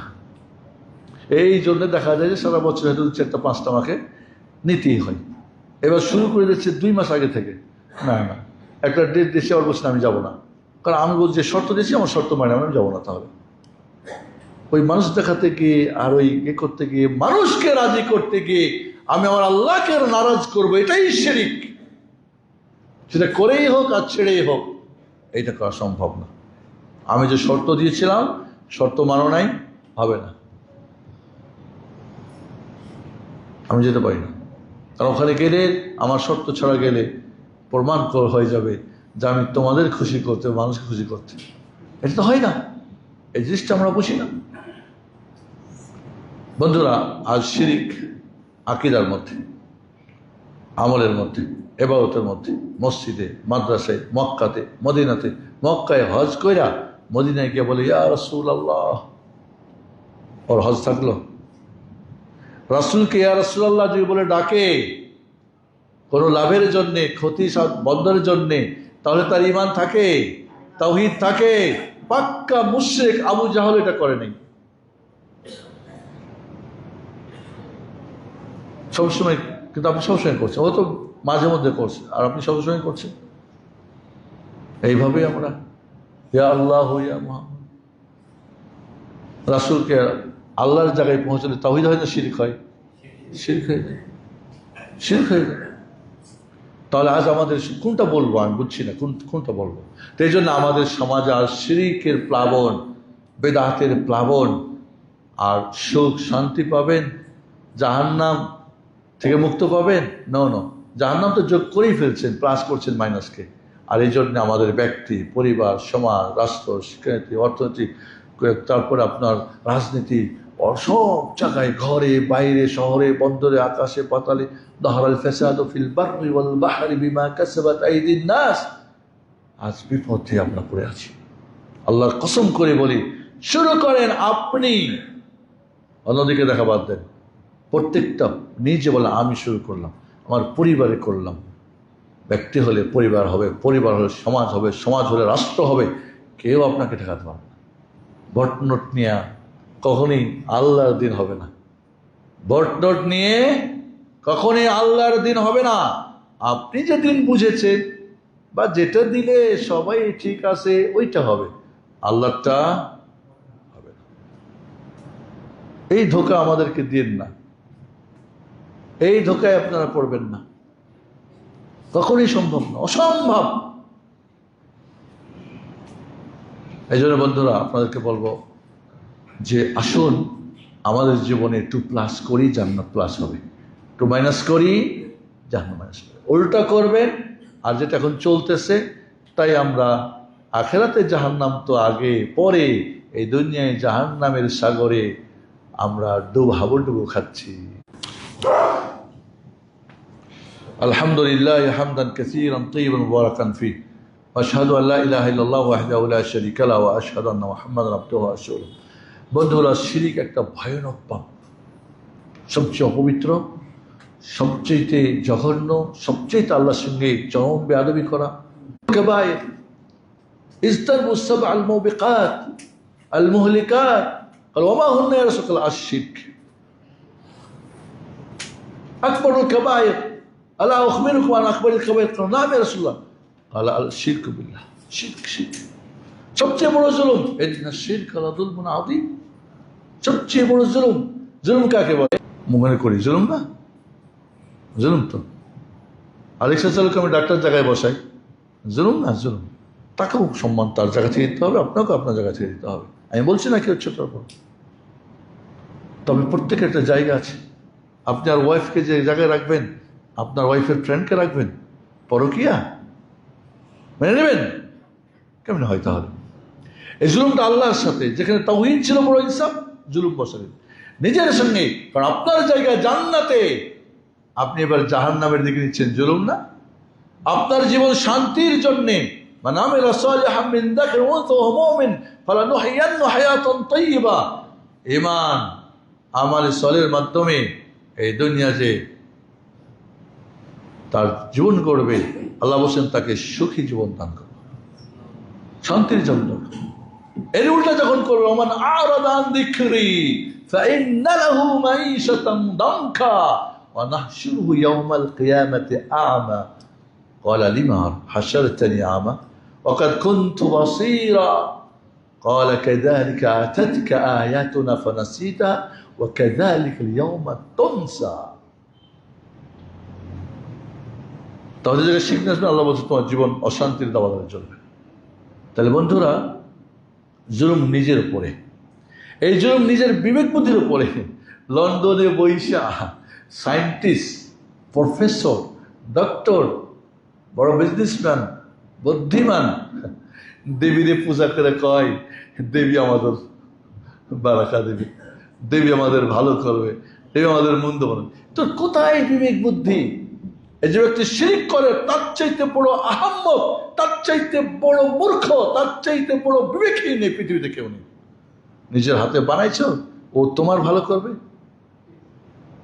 এই জন্য দেখা যায় যে সারা বছর হয়তো 4-5টা আমাকে নিতেই হয়। এবার শুরু করে দিচ্ছে 2 মাস আগে থেকে, না একটা ডেট দিয়েছে, আর বলছি আমি যাবো না, কারণ আমি বলছি শর্ত দিয়েছি, আমার শর্ত মানে আমি যাবো না। তাহলে ওই মানুষ দেখাতে গিয়ে আর ওই করতে গিয়ে, মানুষকে রাজি করতে গিয়ে আমি আমার আল্লাহকে নারাজ করবো, এটাই শিরক। সেটা করেই হোক আর ছেড়েই হোক, এইটা করা সম্ভব না। আমি যে শর্ত দিয়েছিলাম, শর্ত মানো নাই, হবে না, আমি যেতে পারি না। কারণ ওখানে গেলে, আমার শর্ত ছাড়া গেলে প্রমাণ হয়ে যাবে যে আমি তোমাদের খুশি করতে, মানুষকে খুশি করতে। এটা তো হয় না, এই জিনিসটা আমরা বুঝি না। বন্ধুরা, আজ শিরক আকীদার মধ্যে, আমলের মধ্যে, ইবাদতের মধ্যে, মসজিদে, মাদ্রাসায়, মক্কাতে, মদিনাতে। মক্কায় হজ কইরা মদিনায় গিয়ে বলে ইয়া রাসূলুল্লাহ, ওর হজ থাকলো। রাসূলকে ইয়া রাসূলুল্লাহ যদি বলে ডাকে কোনো লাভের জন্যে, ক্ষতি বন্ধের জন্যে, তাহলে তার ঈমান থাকে, তাওহীদ থাকে। পাক্কা মুশরিক আবু জাহল এটা করে নাই। সবসময়, কিন্তু আপনি সবসময় করছেন, ও তো মাঝে মধ্যে করছে, আর আপনি সবসময় করছেন। এইভাবেই আমরা ইয়া আল্লাহ ইয়া মুহাম্মদ, রাসূলকে আল্লাহর জায়গায় পৌঁছলে তাওহীদ হয় না শিরক হয়? শিরক হয়ে যায়, শিরক হয়ে যায়। তাহলে আজ আমাদের কোনটা বলবো, আমি বুঝছি না কোনটা বলবো। তো এই জন্য আমাদের সমাজে আর শিরকের প্লাবন, বেদাতের প্লাবন। আর সুখ শান্তি পাবেন, জাহান্নাম থেকে মুক্ত পাবেন? নো, জাহান্নাম তো যোগ করেই ফেলছেন, প্লাস করছেন মাইনাসকে। আর এই জন্য আমাদের ব্যক্তি, পরিবার, সমাজ, রাষ্ট্র, শিক্ষানীতি, অর্থনীতি, তারপরে আপনার রাজনীতি, সব জায়গায়, ঘরে বাইরে, শহরে বন্দরে, আকাশে পাতালে, যাহারাল ফাসাদু ফিল বাররি ওয়াল বাহরি বিমা কাসাবাত আইদিন নাস। আজ বিপদে আমরা পড়ে আছি। আল্লাহর কসম করে বলি, শুরু করেন আপনি, অন্যদিকে দেখা বাদ দেন। প্রত্যেকটা নিজে বলে আমি শুরু করলাম, আমার পরিবারে করলাম। ব্যক্তি হলে পরিবার হবে, পরিবার হলে সমাজ হবে, সমাজ হলে রাষ্ট্র হবে। কেউ আপনাকে ঠেকাতে পারবে না। ভোটনোট নিয়ে কখনই আল্লাহর দিন হবে না। ভোটনোট নিয়ে কখনই আল্লাহর দিন হবে না। আপনি যে দিন বুঝেছেন বা যেটা দিলে সবাই ঠিক আছে, ওইটা হবে, আল্লাহটা হবে না। এই ধোঁকা আমাদেরকে দিন না, এই ধোঁকায় আপনারা পড়বেন না, কখনই সম্ভব না, অসম্ভব। এই জন্য বন্ধুরা, আপনাদেরকে বলবো যে আসুন আমাদের জীবনে 2+ করি, জান্নাত প্লাস হবে। 2- করি, জান্নাত মাইনাস হবে। উল্টা করবেন। আর যেটা এখন চলতেছে, তাই আমরা আখেরাতে জাহান্নাম তো আগে, পরে এই দুনিয়ায় জাহান্নামের সাগরে আমরা হাবুডুবু খাচ্ছি। আলহামদুলিল্লাহ হামদান কাসীরান তাইয়িবান মুবারাকান ফি। আশহাদু আল্লা ইলাহা ইল্লাল্লাহু ওয়াহদাহু লা শারীকা লাহু ওয়া আশহাদু আন্না মুহাম্মাদান আবদুহু ওয়া রাসূলুহু। বন্ধুরা, শিরিক একটা ভয়ানক পাপ, সবচেয়ে অপবিত্র, সবচেয়ে জঘন্য, সবচেয়ে আল্লাহর সঙ্গে চরম বেয়াদবি করা। কাবায়ের ইজতানিবু সাবআল মুবিকাত আল মুহলিকাত ক্বাল ওয়া মা হুন্না ইয়া রাসূলুল্লাহ আশ-শিরক আকবারুল কাবায়ের আলা উখবিরুকুম আন আকবারিল কাবায়ের ক্বাল নাম ইয়া রাসূলুল্লাহ ক্বাল আল শিরকু বিল্লাহ। শিরক সবচেয়ে বড় জুলুম। ইন্না শিরকা লাযুলমুন আযীম। সবচেয়ে বড় জুলুম। জুলুম কাকে বলে? মনে করি জুলুম না? জুলুম তো। আলেক্সা চালক আমি ডাক্তার জায়গায় বসাই, জুলুম না? জুলুম। তাকেও সম্মান তার জায়গা থেকে দিতে হবে, আপনাকেও আপনার জায়গা থেকে দিতে হবে। আমি বলছি না কেউ ছোট বড়, তবে প্রত্যেকের একটা জায়গা আছে। আপনি আর ওয়াইফকে যে জায়গায় রাখবেন, আপনার ওয়াইফের ফ্রেন্ডকে রাখবেন, পরকিয়া মেনে নেবেন? কেমন হয় তাহলে? এই জুলুমটা আল্লাহর সাথে, যেখানে তাওহীদ ছিল বড় ইনসাফ, জুলুম বসালেন নিজের সঙ্গে। কারণ আপনার জায়গা জান্নাতে, আপনি এবার জাহান্নামের দিকে নিচ্ছেন। জুলুম না? আপনার জীবন শান্তির জন্যে মান আমিলা সালিহান মিন যাকারিন ওয়া উনসা ওয়া হুয়া মুমিন ফালানুহয়িয়ান্নাহু হায়াতান তাইয়্যিবা। ঈমান আমালে সালেহের মাধ্যমে এই দুনিয়া যে তার জীবন গড়বে, আল্লাহ বলেন তাকে সুখী জীবন দান করবে, শান্তির জন্য। এর উল্টা যখন করবে, ওমান আরাদা আন যিকরি ফাইন্না লাহু মাঈশাতান দানকা ওয়া নাহশুরুহু ইয়াওমাল কিয়ামাতি আ'মা ক্বালা লিমা হাশারতানি আ'মা ওয়া কাদ কুনতু বাসীরা ক্বালা কাযালিকা আতাতকা আয়াতুনা ফানাসীতাহা ওয়া কাযালিকাল ইয়াওমা তুনসা। তাহলে যারা শিখতে আসবে, আল্লাহ বলছে তোমার জীবন অশান্তির দাবাদারে চলবে। তাহলে বন্ধুরা, জুলুম নিজের উপরে, এই জুলুম নিজের বিবেক বুদ্ধির উপরে। লন্ডনে বৈশা সায়েন্টিস্ট, প্রফেসর, ডক্টর, বড় বিজনেসম্যান, বুদ্ধিমান, দেবীরে পূজা করে কয় দেবী আমাদের বারাকা দেবী, দেবী আমাদের ভালো করবে, দেবী আমাদের মন্দ করবে। তো কোথায় বিবেক বুদ্ধি? এই যে ব্যক্তি শিরক করে, তার চাইতে বড় আহাম্মক, তার চাইতে বড় মূর্খ, তার চাইতে বড় বিবেকহীন এই পৃথিবীতে কেউ নেই। নিজের হাতে বানাইছ, ও তোমার ভালো করবে?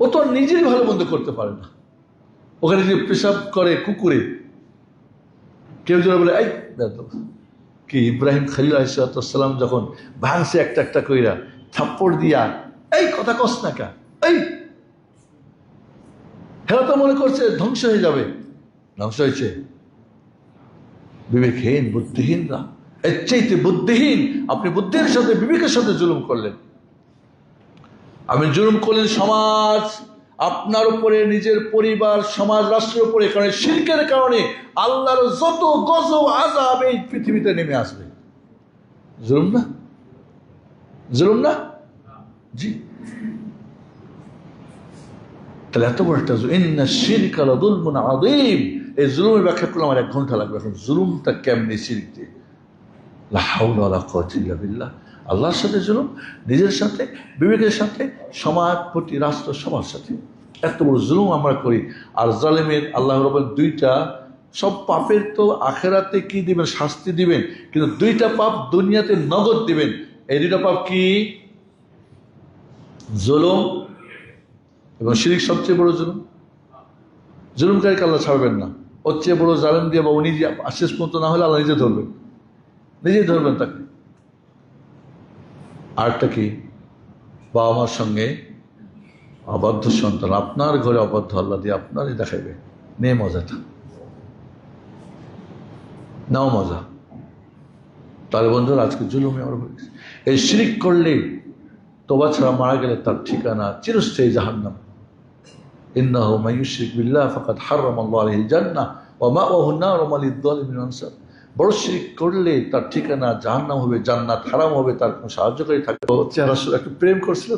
ও তো নিজেই ভালো মন্দ করতে পারে না। ওখানে যে পেশাব করে কুকুরে, কেউ যেন বলে এই কি ইব্রাহিম খলিল আলাইহিসসালাম যখন ভাঙছে একটা একটা কইরা থাপ্পড় দিয়া, এই কথা কস না কা, এই হেরা তো মনে করছে ধ্বংস হয়ে যাবে। ধ্বংস হয়েছে বিবেকহীন, বুদ্ধিহীনরা। এর চাইতে বুদ্ধিহীন, আপনি বুদ্ধির সাথে বিবেকের সাথে জুলুম করলেন। আপনি জুলুম করলেন সমাজ, আপনার উপরে, নিজের পরিবার, সমাজ, রাষ্ট্রের উপরে। কারণ শিরকের কারণে আল্লাহর যত গজব আযাব এই পৃথিবীতে নেমে আসবে। জুলুম না? জুলুম না? জি। তাহলে এত বড় একটা ইন্না শিরকা লাযুলমুন আযীম, এই জুলুমের ব্যাখ্যা করলে আমার 1 ঘন্টা লাগবে। এখন জুলুমটা কেমনি শিরক দিয়ে? লা হাওলা ওয়ালা কুওয়াতা ইল্লা বিল্লাহ। আল্লাহর সাথে জুলুম, নিজের সাথে, বিবেকের সাথে, সমাজ, প্রতি রাষ্ট্র, সবার সাথে। এত বড় জুলুম আমরা করি। আর জালেমের আল্লাহ রাব্বুল দুইটা, সব পাপের তো আখেরাতে কি দিবেন? শাস্তি দিবেন, কিন্তু দুইটা পাপ দুনিয়াতে নগদ দিবেন। এই দুইটা পাপ কি? জুলুম এবং শিরক। সবচেয়ে বড় জুলুম। জুলুমকারীকে আল্লাহ ছাড়বেন না। ওর চেয়ে বড় জালেম দিয়ে বা উনি শেষ পর্যন্ত না হলে আল্লাহ নিজে ধরবেন, নিজেই ধরবেন তাকে। আরেকটা কি? বাবা মার সঙ্গে অবাধ্য সন্তান, আপনার ঘরে অবাধ্য আল্লাহ দিয়ে আপনারই দেখাইবে। নে মজাটা, নাও মজা। তাহলে বন্ধুরা, আজকে জুলুমে আমরা এই শিরক করলে, তওবা ছাড়া মারা গেলে তার ঠিকানা চিরস্থায়ী জাহান্নাম। ইন্নাহু মান ইউশরিক বিল্লাহ ফাকাদ হারামাল্লাহু আলাইহিল জান্নাহ ওয়া মাওয়াহু আন-নার ওয়া মা লিয-যালিমিন আনসার। বড় শিরক করলে তার ঠিকানা জাহান্নাম হবে, জান্নাত হারাম হবে, তার কোনো সাহায্যকারী থাকবে। চেহারা একটু প্রেম করছিল,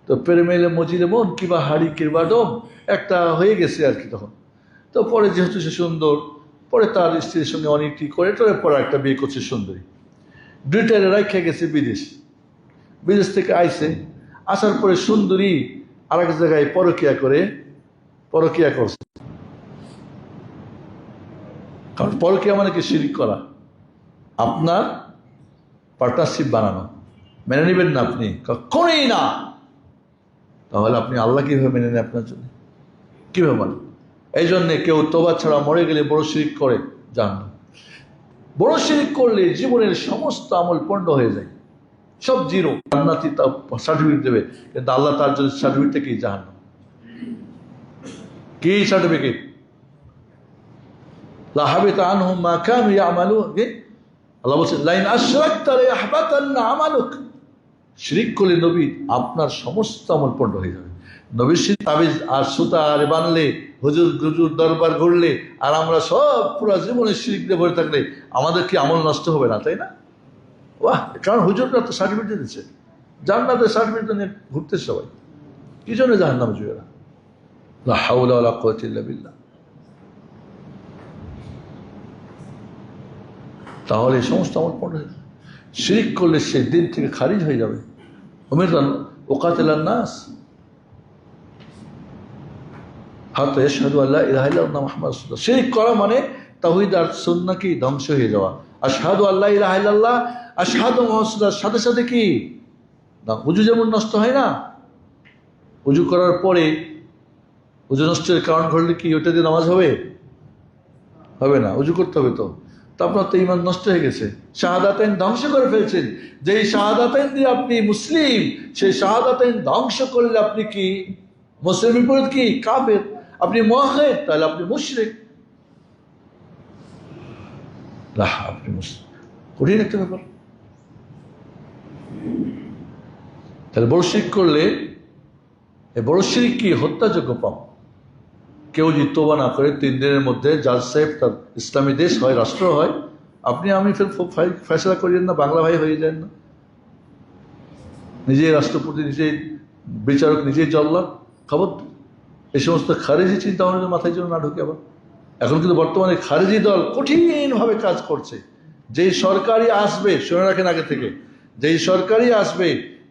তো প্রেমেলে মজিলে মন কিবা হাড়ি কিবা ডোম একটা হয়ে গেছে আর কি। তখন তো পরে যেহেতু সে সুন্দর, পরে তার স্ত্রীর সঙ্গে অনেকটি করে টোরে পরে একটা বিয়ে করছে সুন্দরী। দুইটারে রাইখা গেছে বিদেশ থেকে আইছে। আসার পরে সুন্দরী আরেক জায়গায় পরকিয়া করছে। কারণ পরকীয়া মানে কি? শিরিক করা, আপনার পার্টনারশিপ বানানো। মেনে নেবেন না আপনি? কখনোই না। তাহলে আপনি আল্লাহ কিভাবে মেনে নেন আপনার জন্য? কিভাবে মানেন? এই জন্যে কেউ তওবা ছাড়া মরে গেলে বড় শিরিক করে জাহান্নাম। বড় শিরিক করলে জীবনের সমস্ত আমল পণ্ড হয়ে যায়, সব জিরো। জান্নাতি তা সার্টিফিকেট দেবে, কিন্তু আল্লাহ তার জন্য সার্টিফিকেটটা কি? জাহান্নাম। কি সার্টিফিকেট? লা হাবিতা আনহুম মা কানু ইয়ামালুন। আল্লাহ বলছেন লাইন আশরাকতা লা ইয়াহবাতান্না আমালুক। শিরিক করলে নবী আপনার সমস্ত আমল পণ্ড হয়ে যাবে। নবীর শিরিক তাবিজ আর সুতা আর বানলে, হুজুর গুজুর দরবার ঘুরলে, আর আমরা সব পুরো জীবনে শিরিক দিয়ে ভরে থাকলে আমাদের কি আমল নষ্ট হবে না? তাই না? বাহ! কারণ হুজুররা তো সার্টিফিকেট দিচ্ছে, জান্নাতের সার্টিফিকেট নিয়ে ঘুরতে সবাই। কি জন্য জাহান্নামে যাবে না? লা হাওলা ওয়ালা কুওয়াতা ইল্লা বিল্লাহ। তাহলে এই সমস্ত আমল পণ্ড হয়ে যাবে। শিরিক করলে সে দিন থেকে খারিজ হয়ে যাবে। উমিরতু আন উকাতিলান নাস হাত্তা ইয়াশহাদু আল্লা ইলাহা ইল্লাল্লাহ মুহাম্মাদুর রাসূলুল্লাহ। শিরিক করা মানে তাওহীদ আর সুন্নাহ কি? ধ্বংস হয়ে যাওয়া। আশহাদু আল্লা ইলাহা ইল্লাল্লাহ, আশহাদু মুহাম্মাদুর সাথে সাথে কি না? উজু যেমন নষ্ট হয় না, উজু করার পরে উজু নষ্টের কারণ ঘটলে কি ওটা দিয়ে নামাজ হবে? হবে না, উজু করতে হবে। তো আপনার তো ঈমান নষ্ট হয়ে গেছে, শাহাদাতাইন ধ্বংস করে ফেলছেন। যেই শাহাদাতাইন দিয়ে আপনি মুসলিম, সেই শাহাদাতাইন ধ্বংস করলে আপনি কি? মুসলিমের বিপরীত কি? কাফের। আপনি মুওয়াহহিদ, তাহলে আপনি মুশরিক। আপনি মুসলিম, কঠিন একটা ব্যাপার। তাহলে বড় শিরক করলে, এই বড় শিরক কি? হত্যাযোগ্য পাপ। কেউ যদি তওবা না করে 3 দিনের মধ্যে জাজ সাহেব, তার ইসলামী দেশ হয়, রাষ্ট্র হয়, আপনি আমি ফের ফয়সালা করিয়েন না, বাংলা ভাই হয়ে যান না? নিজেই রাষ্ট্রপতি, নিজেই বিচারক, নিজেই জল্লাদ। খবর এই সমস্ত খারেজি চিন্তা ভাবনা মাথায় জন্য না ঢুকে। আবার এখন কিন্তু বর্তমানে খারেজি দল কঠিনভাবে কাজ করছে। যেই সরকারই আসবে, শুনে রাখেন আগে থেকে, যেই সরকারই আসবে,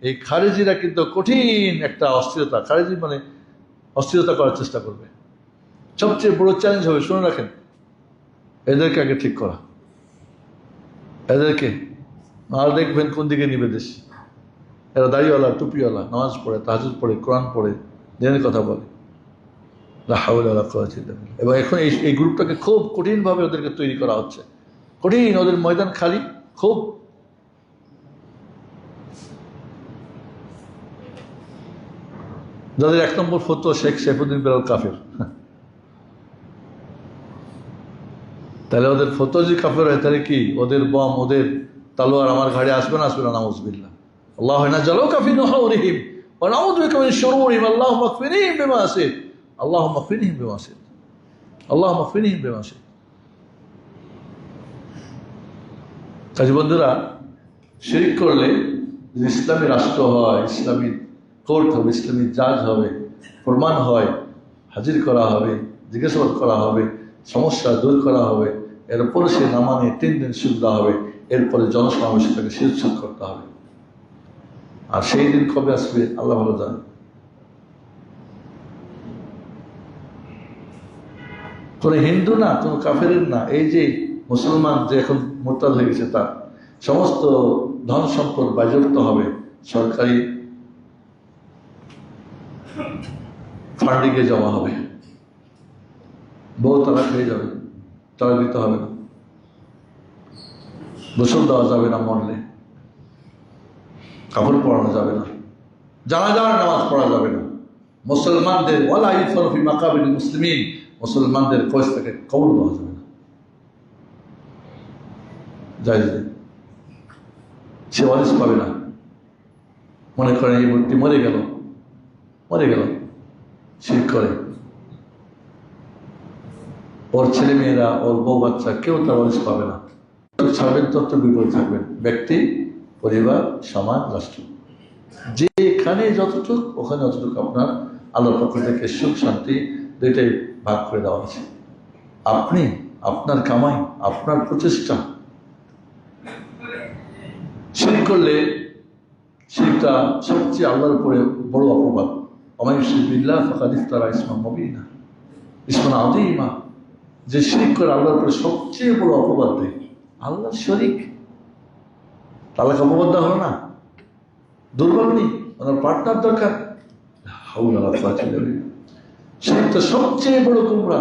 এই খারেজিরা কিন্তু কঠিন একটা অস্থিরতা, খারেজি মানে অস্থিরতা করার চেষ্টা করবে। সবচেয়ে বড় চ্যালেঞ্জ হবে, শুনে রাখেন, এদেরকে আগে ঠিক করা। এদেরকে আর দেখবেন কোন দিকে নিবে দেশ। এরা দাড়িওয়ালা, টুপিওয়ালা, নামাজ পড়ে, তাহাজ্জুদ পড়ে, কোরআন পড়ে, দিনের কথা বলে। লা হাওলা ওয়ালা কুওয়াতা ইল্লা বিল্লাহ। এবং এখন এই গ্রুপটাকে খুব কঠিনভাবে ওদেরকে তৈরি করা হচ্ছে। কঠিন, ওদের ময়দান খালি খুব। যাদের 1 নম্বর ফতোয়া শেখ সাইফুদ্দিন বেলাল কাফের, তাহলে ওদের ফতোয়া যদি কাফের হয়, তাহলে কি? ওদের বম, ওদের তালোয়ার আমার ঘাড়ে আসবে না? আসবে না? নাউযুবিল্লাহ। আল্লাহুম্মা নাজালুকা ফি নুহুরিহিম ওয়া নাউযু বিকা মিন শুরুরিহিম। আল্লাহুম্মা কফিনিহিম বিমা শি'ত, আল্লাহুম্মা কফিনিহিম বিমা শি'ত, আল্লাহুম্মা কফিনিহিম বিমা শি'ত। কাজী বন্ধুরা, শিরক করলে ইসলামী রাষ্ট্র হয়, ইসলামী কোর্ট হবে, ইসলামী জাজ হবে, প্রমাণ হয়, হাজির করা হবে, জিজ্ঞাসাবাদ করা হবে, সমস্যা দূর করা হবে, এরপরে সে না মানে 3 দিন সুদ দেওয়া হবে, এরপরে জনসমাবেশে তাকে শিরক করতে হবে। আর সেই দিন কবে আসবে আল্লাহ ভালো জানে। কোনো হিন্দু না, কোনো কাফেরের না, এই যে মুসলমান যে এখন মুরতাদ হয়ে গেছে, তার সমস্ত ধন সম্পদ বাজেয়াপ্ত হবে, সরকারি ফান্ডিংয়ে জমা হবে, বউ তালাক হয়ে যাবে, তালাক দিতে হবে না, গোসল দেওয়া যাবে না, মরলে কাপড় পরানো যাবে না, জানাজার নামাজ পড়া যাবে না, মুসলমানদের ওয়ালা ইউফারু ফি মাকাবিরিল মুসলিমিন, মুসলমানদের কবরস্থানে কবর দেওয়া যাবে না। যাই সে ওয়ারিস পাবে না। মনে করেন এই ব্যক্তি মরে গেল, শিরক করে, ওর ছেলে মেয়েরা, ওর বউ বাচ্চা কেউ তার ওয়ারিস পাবে না। ছাড়বেন তত বিপরীত থাকবেন, ব্যক্তি, পরিবার, সমাজ, রাষ্ট্র, যেখানে যতটুক ওখানে অতটুক আপনার আল্লাহর পক্ষ থেকে সুখ শান্তি দুইটাই ভাগ করে দেওয়া আছে। আপনি আপনার কামাই, আপনার প্রচেষ্টা। শিরক করলে, শিরকটা সবচেয়ে আল্লাহর উপরে বড় অপবাদ। ওয়া মান ইউশরিক বিল্লাহি ফাকাদ ইফতারা ইসমান মুবিনা, ইসমান আযীমা। যে শিরিক করে আল্লাহর উপরে সবচেয়ে বড় অপবাদ দেয়, আল্লাহ শরিক। তালাক অপবাদ দেওয়া হলো না? দুর্বল নেই, ওনার পার্টনার দরকার। শিরিক তো সবচেয়ে বড় গুমরা।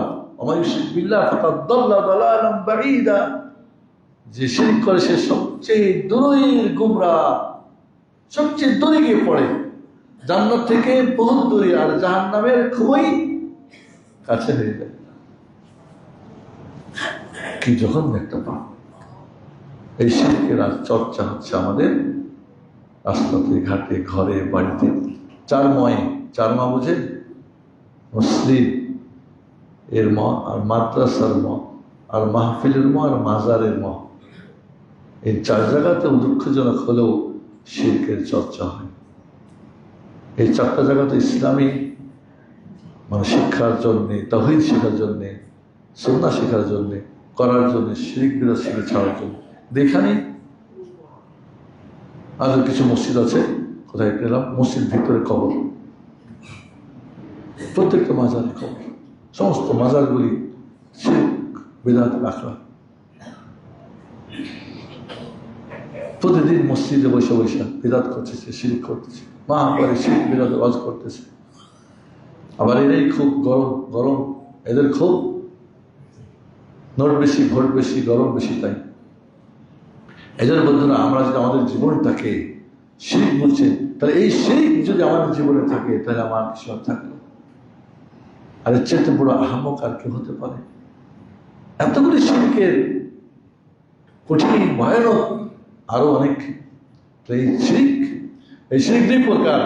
যে শিরিক করে সে সবচেয়ে দূরের গুমরা, সবচেয়ে দূরে গিয়ে পড়ে, জান্নাত থেকে বহুত দূরে, আর জাহান্নামের খুবই কাছে হয়ে যায়। কি জঘন্য একটা পাপ! এই শিরকের আর চর্চা হচ্ছে আমাদের রাস্তাতে, ঘাটে, ঘরে, বাড়িতে। চার মা বুঝেন? মুসলিম এর ম, আর মাদ্রাসার ম, আর মাহফিলের ম, আর মাজারের ম। এই চার জায়গাতে দুঃখজনক হলেও শিরকের চর্চা হয়। এই চারটা জায়গাতে ইসলামী মানে শিক্ষার জন্যে, তাওহীদ শেখার জন্যে, সুন্নাহ শেখার জন্যে, করার জন্য, শিরক বিদাত শিখে ছাড়ার জন্য। এখানে আরো কিছু মসজিদ আছে, কোথায় পেলাম, মসজিদ ভিতরে কবর, প্রত্যেকটা মাজারে কবর, সমস্ত মাজারগুলি শিরক বিদাত আখড়া। প্রতিদিন মসজিদে বসে বসে বিদাত করতেছে, শিরক করতেছে, মা করে শিরক বিদাত ওয়াজ করতেছে। আবার এরাই খুব গরম, এদের খুব নোট বেশি, ভোট বেশি, গরম বেশি। তাই এদের বন্ধুরা, আমরা যদি আমাদের জীবনটাকে শিরক বলছে, তাহলে এই শিরক যদি আমাদের জীবনে থাকে, তাহলে আমার কিছু থাকলো। আর এর চেয়ে বড় আহামক আর কি হতে পারে? এতগুলি শিরকের কঠিন, ভয়ানক আরো অনেক। এই শিরক দুই প্রকার,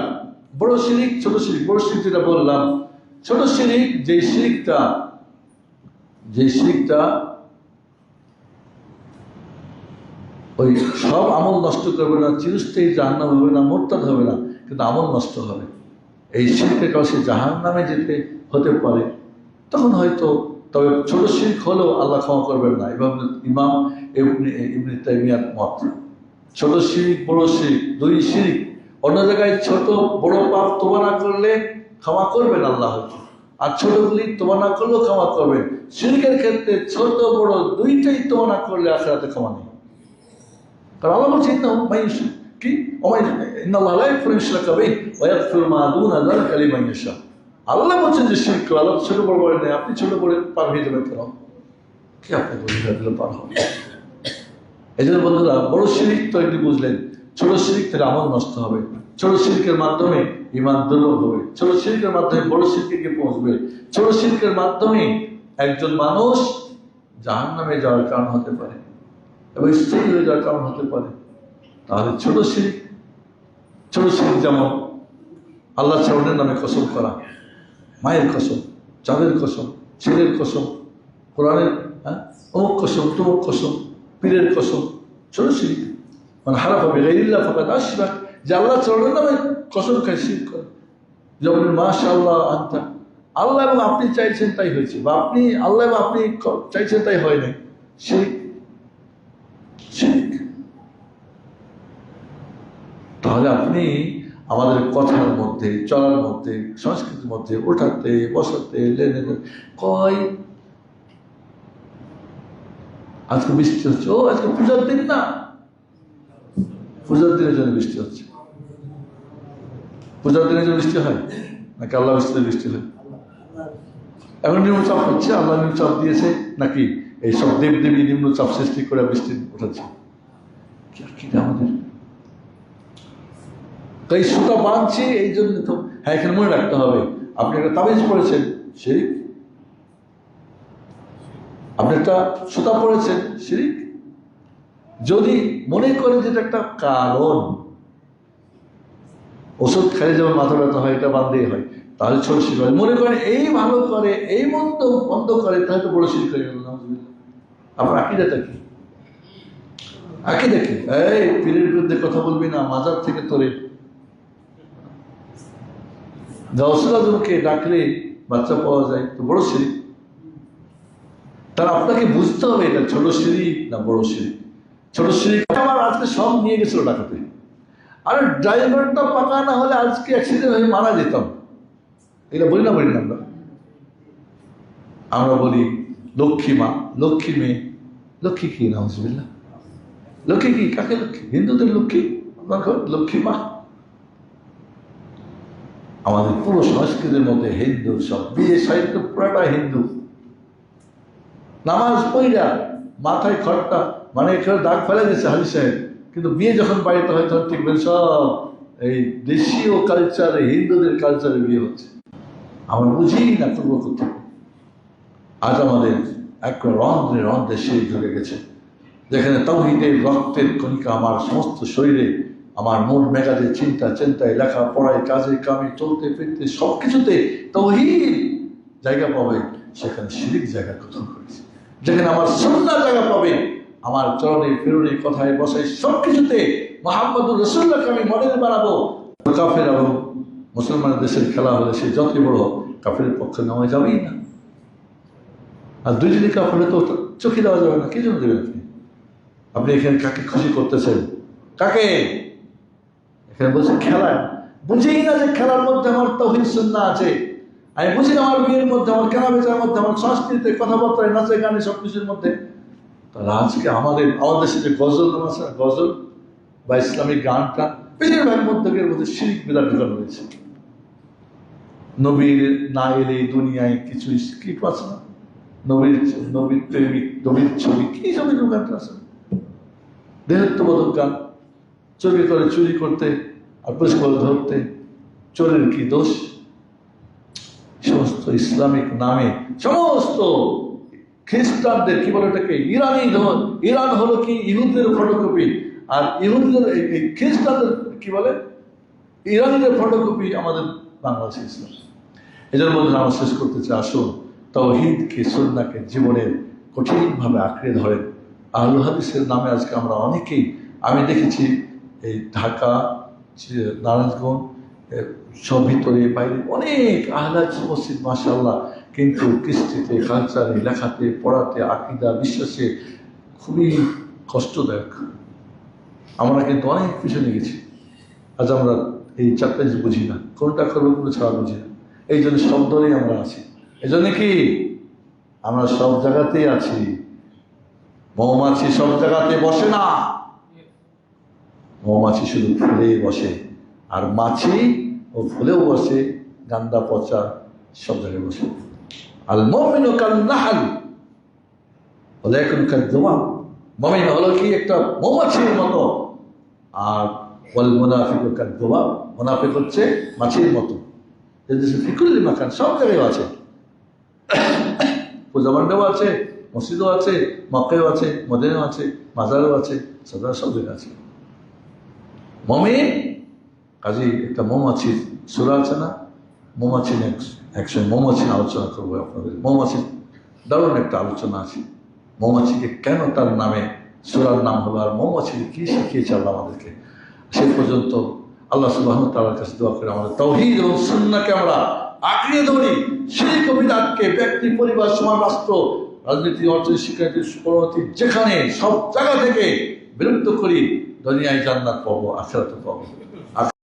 বড় শিরক, ছোট শিরক। বড় শিরক যেটা বললাম, ছোট শিরক যে শিরকটা ওই সব আমল নষ্ট করবে না, চিরস্থায়ী জাহান্নাম হবে না, মুরতাদ হবে না, কিন্তু আমল নষ্ট হবে। এই শিরকের কাছে জাহান্নামে যেতে হতে পারে, তখন হয়তো, তবে ছোট শিরক হলেও আল্লাহ ক্ষমা করবেন না। এভাবে ইমাম ইবনে তাইমিয়ার মত। ছোট শিরক, বড় শিরক, দুই শিরক। অন্য জায়গায় ছোট বড় পাপ তোবা না করলে ক্ষমা করবেন আল্লাহ হয়তো, আর ছোটগুলি তোবা না করলেও ক্ষমা করবেন। শিরকের ক্ষেত্রে ছোট বড় দুইটাই তোবা না করলে আখিরাতে ক্ষমা নেই। কারণ আল্লাহ বলছেন কি, আল্লাহ বলছেন যে শিরক করে, আল্লাহ ছোট বড় বলে নেই। আপনি ছোট বড় পার হয়ে যাবেন কেন? কি আপনি পার হবেন? এই জন্য বন্ধুরা, বড় শিরক তো এটি বুঝলেন, ছোট শিরক থেকে আমল নষ্ট হবে, ছোট শিরকের মাধ্যমে ঈমান দুর্বল হবে, ছোট শিরকের মাধ্যমে বড় শিরকে গিয়ে পৌঁছবে, ছোট শিরকের মাধ্যমে একজন মানুষ জাহান্নামে যাওয়ার কারণ হতে পারে এবং স্থায়ী হয়ে যাওয়ার কারণ হতে পারে। তাহলে ছোট শিরক যেমন আল্লাহ ছাড়ের নামে কসম করা, মায়ের কসম, চাঁদের কসম, ছেলের কসম, কোরআনের অমুক কসম, তমুক কসম, পীরের কসম, ছোট শিরক। মানে হারাফা বিগাইরিল্লাহ ফাকাদ আশরাক, যে আল্লাহ ছাড়ের নামে কসম খায়, শিরক করে। যেমন মাশাআল্লাহ আনতা, আল্লাহ এবং আপনি চাইছেন তাই হয়েছে, বা আপনি আল্লাহ এবং আপনি চাইছেন তাই হয় নাই, শিরক। তাহলে আপনি আমাদের কথার মধ্যে, চলার মধ্যে, সংস্কৃতির মধ্যে, ওঠাতে বসাতে, লেনদেন, আজকে বৃষ্টি হচ্ছে, ও আজকে পূজার দিন না, পূজার দিনের জন্য বৃষ্টি হচ্ছে। পূজার দিনের জন্য বৃষ্টি হয় নাকি আল্লাহ বৃষ্টি হয়? এখন নিম্নচাপ হচ্ছে, আল্লাহ নিম্নচাপ দিয়েছে নাকি এই সব দেবদেবী নিম্নচাপ সৃষ্টি করে বৃষ্টি উঠাচ্ছে? আমাদের তাই সুতা বাঁধছি এই জন্য তো। হ্যাঁ, এখানে মনে রাখতে হবে, আপনি একটা তাবিজ পড়েছেন, শিরক। আপনি একটা সুতা পড়েছেন, শিরক। যদি মনে করেন যেটা একটা কারণ, ওষুধ খাইলে যেমন মাথা ব্যথা হয়, এটা বান্ধেই হয়, তাহলে ছোট শিরক হয়। মনে করেন এই ভালো করে, এই বন্ধ করে, তাহলে তো বড় শিরক হয়ে গেল। আপনার আকীদাটা কি? আকীদা কি? এই পীরের বিরুদ্ধে কথা বলবি না, মাজার থেকে তোরে গাউসুল আজমকে ডাকলে বাচ্চা পাওয়া যায়, তো বড় শিরক। তাহলে আপনাকে বুঝতে হবে এটা ছোট শিরক না বড় শিরক। ছোট শিরক আমার আজকে সব নিয়ে গেছিল ডাকাতে, আর ড্রাইভারটা পাকা না হলে আজকে অ্যাক্সিডেন্ট হয়ে মারা যেতাম। এটা বলি না আমরা বলি লক্ষ্মী মা, লক্ষ্মী মেয়ে, লক্ষ্মী কি নাউজুবিল্লাহ, লক্ষ্মী কি, কাকে লক্ষ্মী? হিন্দুদের লক্ষ্মী, লক্ষ্মী মা। আমাদের পুরো সংস্কৃতির মধ্যে হিন্দু সব, বিয়ে সাহিত্য পুরাটা হিন্দু। নামাজ পড়া মাথায় খড়টা মানে এখানে দাগ ফেলে দিচ্ছে হাজি সাহেব, কিন্তু বিয়ে যখন বাড়িতে হয় তখন ঠিক সব এই দেশীয় কালচারে, হিন্দুদের কালচারে বিয়ে হচ্ছে। আমরা বুঝি না পূর্ব কোথাও। আজ আমাদের এক রন্ধ্রে রন্ধ্রে সেই ঢুকে গেছে, যেখানে তাওহীদের রক্তের কণিকা আমার সমস্ত শরীরে, আমার মন মেঘাতে, চিন্তা চিন্তায়, লেখা পড়ায়, কাজে কামে, চলতে ফিরতে সবকিছুতে তাওহীদ জায়গা পাবে, সেখানে শিরিক জায়গা গঠন করেছে। যেখানে আমার সুন্নাহ জায়গা পাবে, আমার চরণে ফিরনে, কথায় বসায়, সবকিছুতে মুহাম্মদুর রাসূলুল্লাহকে আমি মডেল বানাবো। কাফের এবং মুসলমানের দেশের খেলা হলে সে যতই বড় কাফেরের পক্ষে নেওয়া যাবেই না। আর দুইজনই কাফের তো চোখে দেওয়া যাবে না। কি জন্য দেবেন আপনি? আপনি এখানে কাকে খুশি করতেছেন? কাকে? এখানে বলছেন খেলায়। বুঝেই না যে খেলার মধ্যে আমার তাওহীদ সুন্নাহ আছে। আমি বুঝি না আমার বিয়ের মধ্যে, আমার কেনা বেচার মধ্যে, আমার সংস্কৃতিতে, কথাবার্তায়, নাচে গানে, সবকিছুর মধ্যে। তাহলে আজকে আমাদের দেশে যে গজল আছে, গজল বা ইসলামিক গানটা, বেশিরভাগ মধ্যে শিরিক বিদাত ঢুকানো হয়েছে। নবীর না এলে দুনিয়ায় কিছু স্ক্রিপ্ট আছে না, নবীর প্রেমিক, নবীর ছবি, কি ছবি গানটা আছে, দেহত্ববোধক গান। চোখে করে চুরি করতে আর পুলিশ করে ধরতে চোরের কি দোষ? সমস্ত ইসলামিক নামে সমস্ত খ্রিস্টানদের, কি বলে এটাকে, ইরান হলো কি ইহুদের ফটোকপি, আর ইহুদের খ্রিস্টানদের কি বলে, ইরানিদের ফটোকপি আমাদের বাংলাদেশে ইসলাম। এদের মধ্যে আমরা শেষ করতে চাই, আসুন তাওহীদকে, সুন্নাহকে জীবনের কঠিনভাবে আঁকড়ে ধরেন। আহলে হাদিসের নামে আজকে আমরা অনেকেই, আমি দেখেছি এই ঢাকা, নারায়ণগঞ্জ সব ভিতরে বাইরে অনেক আহলে হাদিস মসজিদ মাশাআল্লাহ, কিন্তু কৃষ্টিতে, কালচারে, লেখাতে, পড়াতে, আকীদা, বিশ্বাসে খুবই কষ্টদায়ক। আমরা কিন্তু অনেক পিছনে গেছি। আজ আমরা এই চারটা জিনিস বুঝি না, কোনটা করবো কোনো ছাড়া বুঝি না। এই জন্য সব দলেই আমরা আছি। এই জন্য কি আমরা সব জায়গাতেই আছি। মৌমাছি সব জায়গাতে বসে না, মৌমাছি শুধু ফুলে বসে, আর মাছি ও ফুলেও বসে, গান্দা পচা সব জায়গায় বসে। আল মুমিনু কান নাহল ওয়ালাকিন কাযযাব। মুমিন হলো কি একটা মৌমাছির মতো, আর ওয়াল মুনাফিকু কাযযাব, মুনাফিক হচ্ছে মাছির মতো। ফিকুল্লি মাকান, সব জায়গায় আছে, পূজা মণ্ডপও আছে, মসজিদও আছে, মক্কায়ও আছে, মদিনাও আছে, মাজারও আছে, সদা সব জায়গায় আছে। মুমিন কাজী একটা মৌমাছির সূরা আছে না, মৌমাছি, একসময় মৌমাছি আলোচনা করবো আপনাদের। মৌমাছির দারুণ একটা আলোচনা আছে, মৌমাছিকে কেন তার নামে সূরার নাম হলো, আর মৌমাছিকে কি শিখিয়েছে আল্লাহ আমাদেরকে। সে পর্যন্ত আল্লাহ সুবহানাহু ওয়া তাআলার কাছে দোয়া করে আমাদের তাওহীদ এবং সুন্নাহকে আমরা আঁকড়ে ধরি। শিরক ও বিদআতকে ব্যক্তি, পরিবার, সমাজ, রাষ্ট্র, রাজনীতি, অর্থনীতি, শিক্ষানীতি, পরবর্তী যেখানে সব জায়গা থেকে বিলুপ্ত করি, দুনিয়ায় জান্নাত পাবো, আখিরাতে পাবো।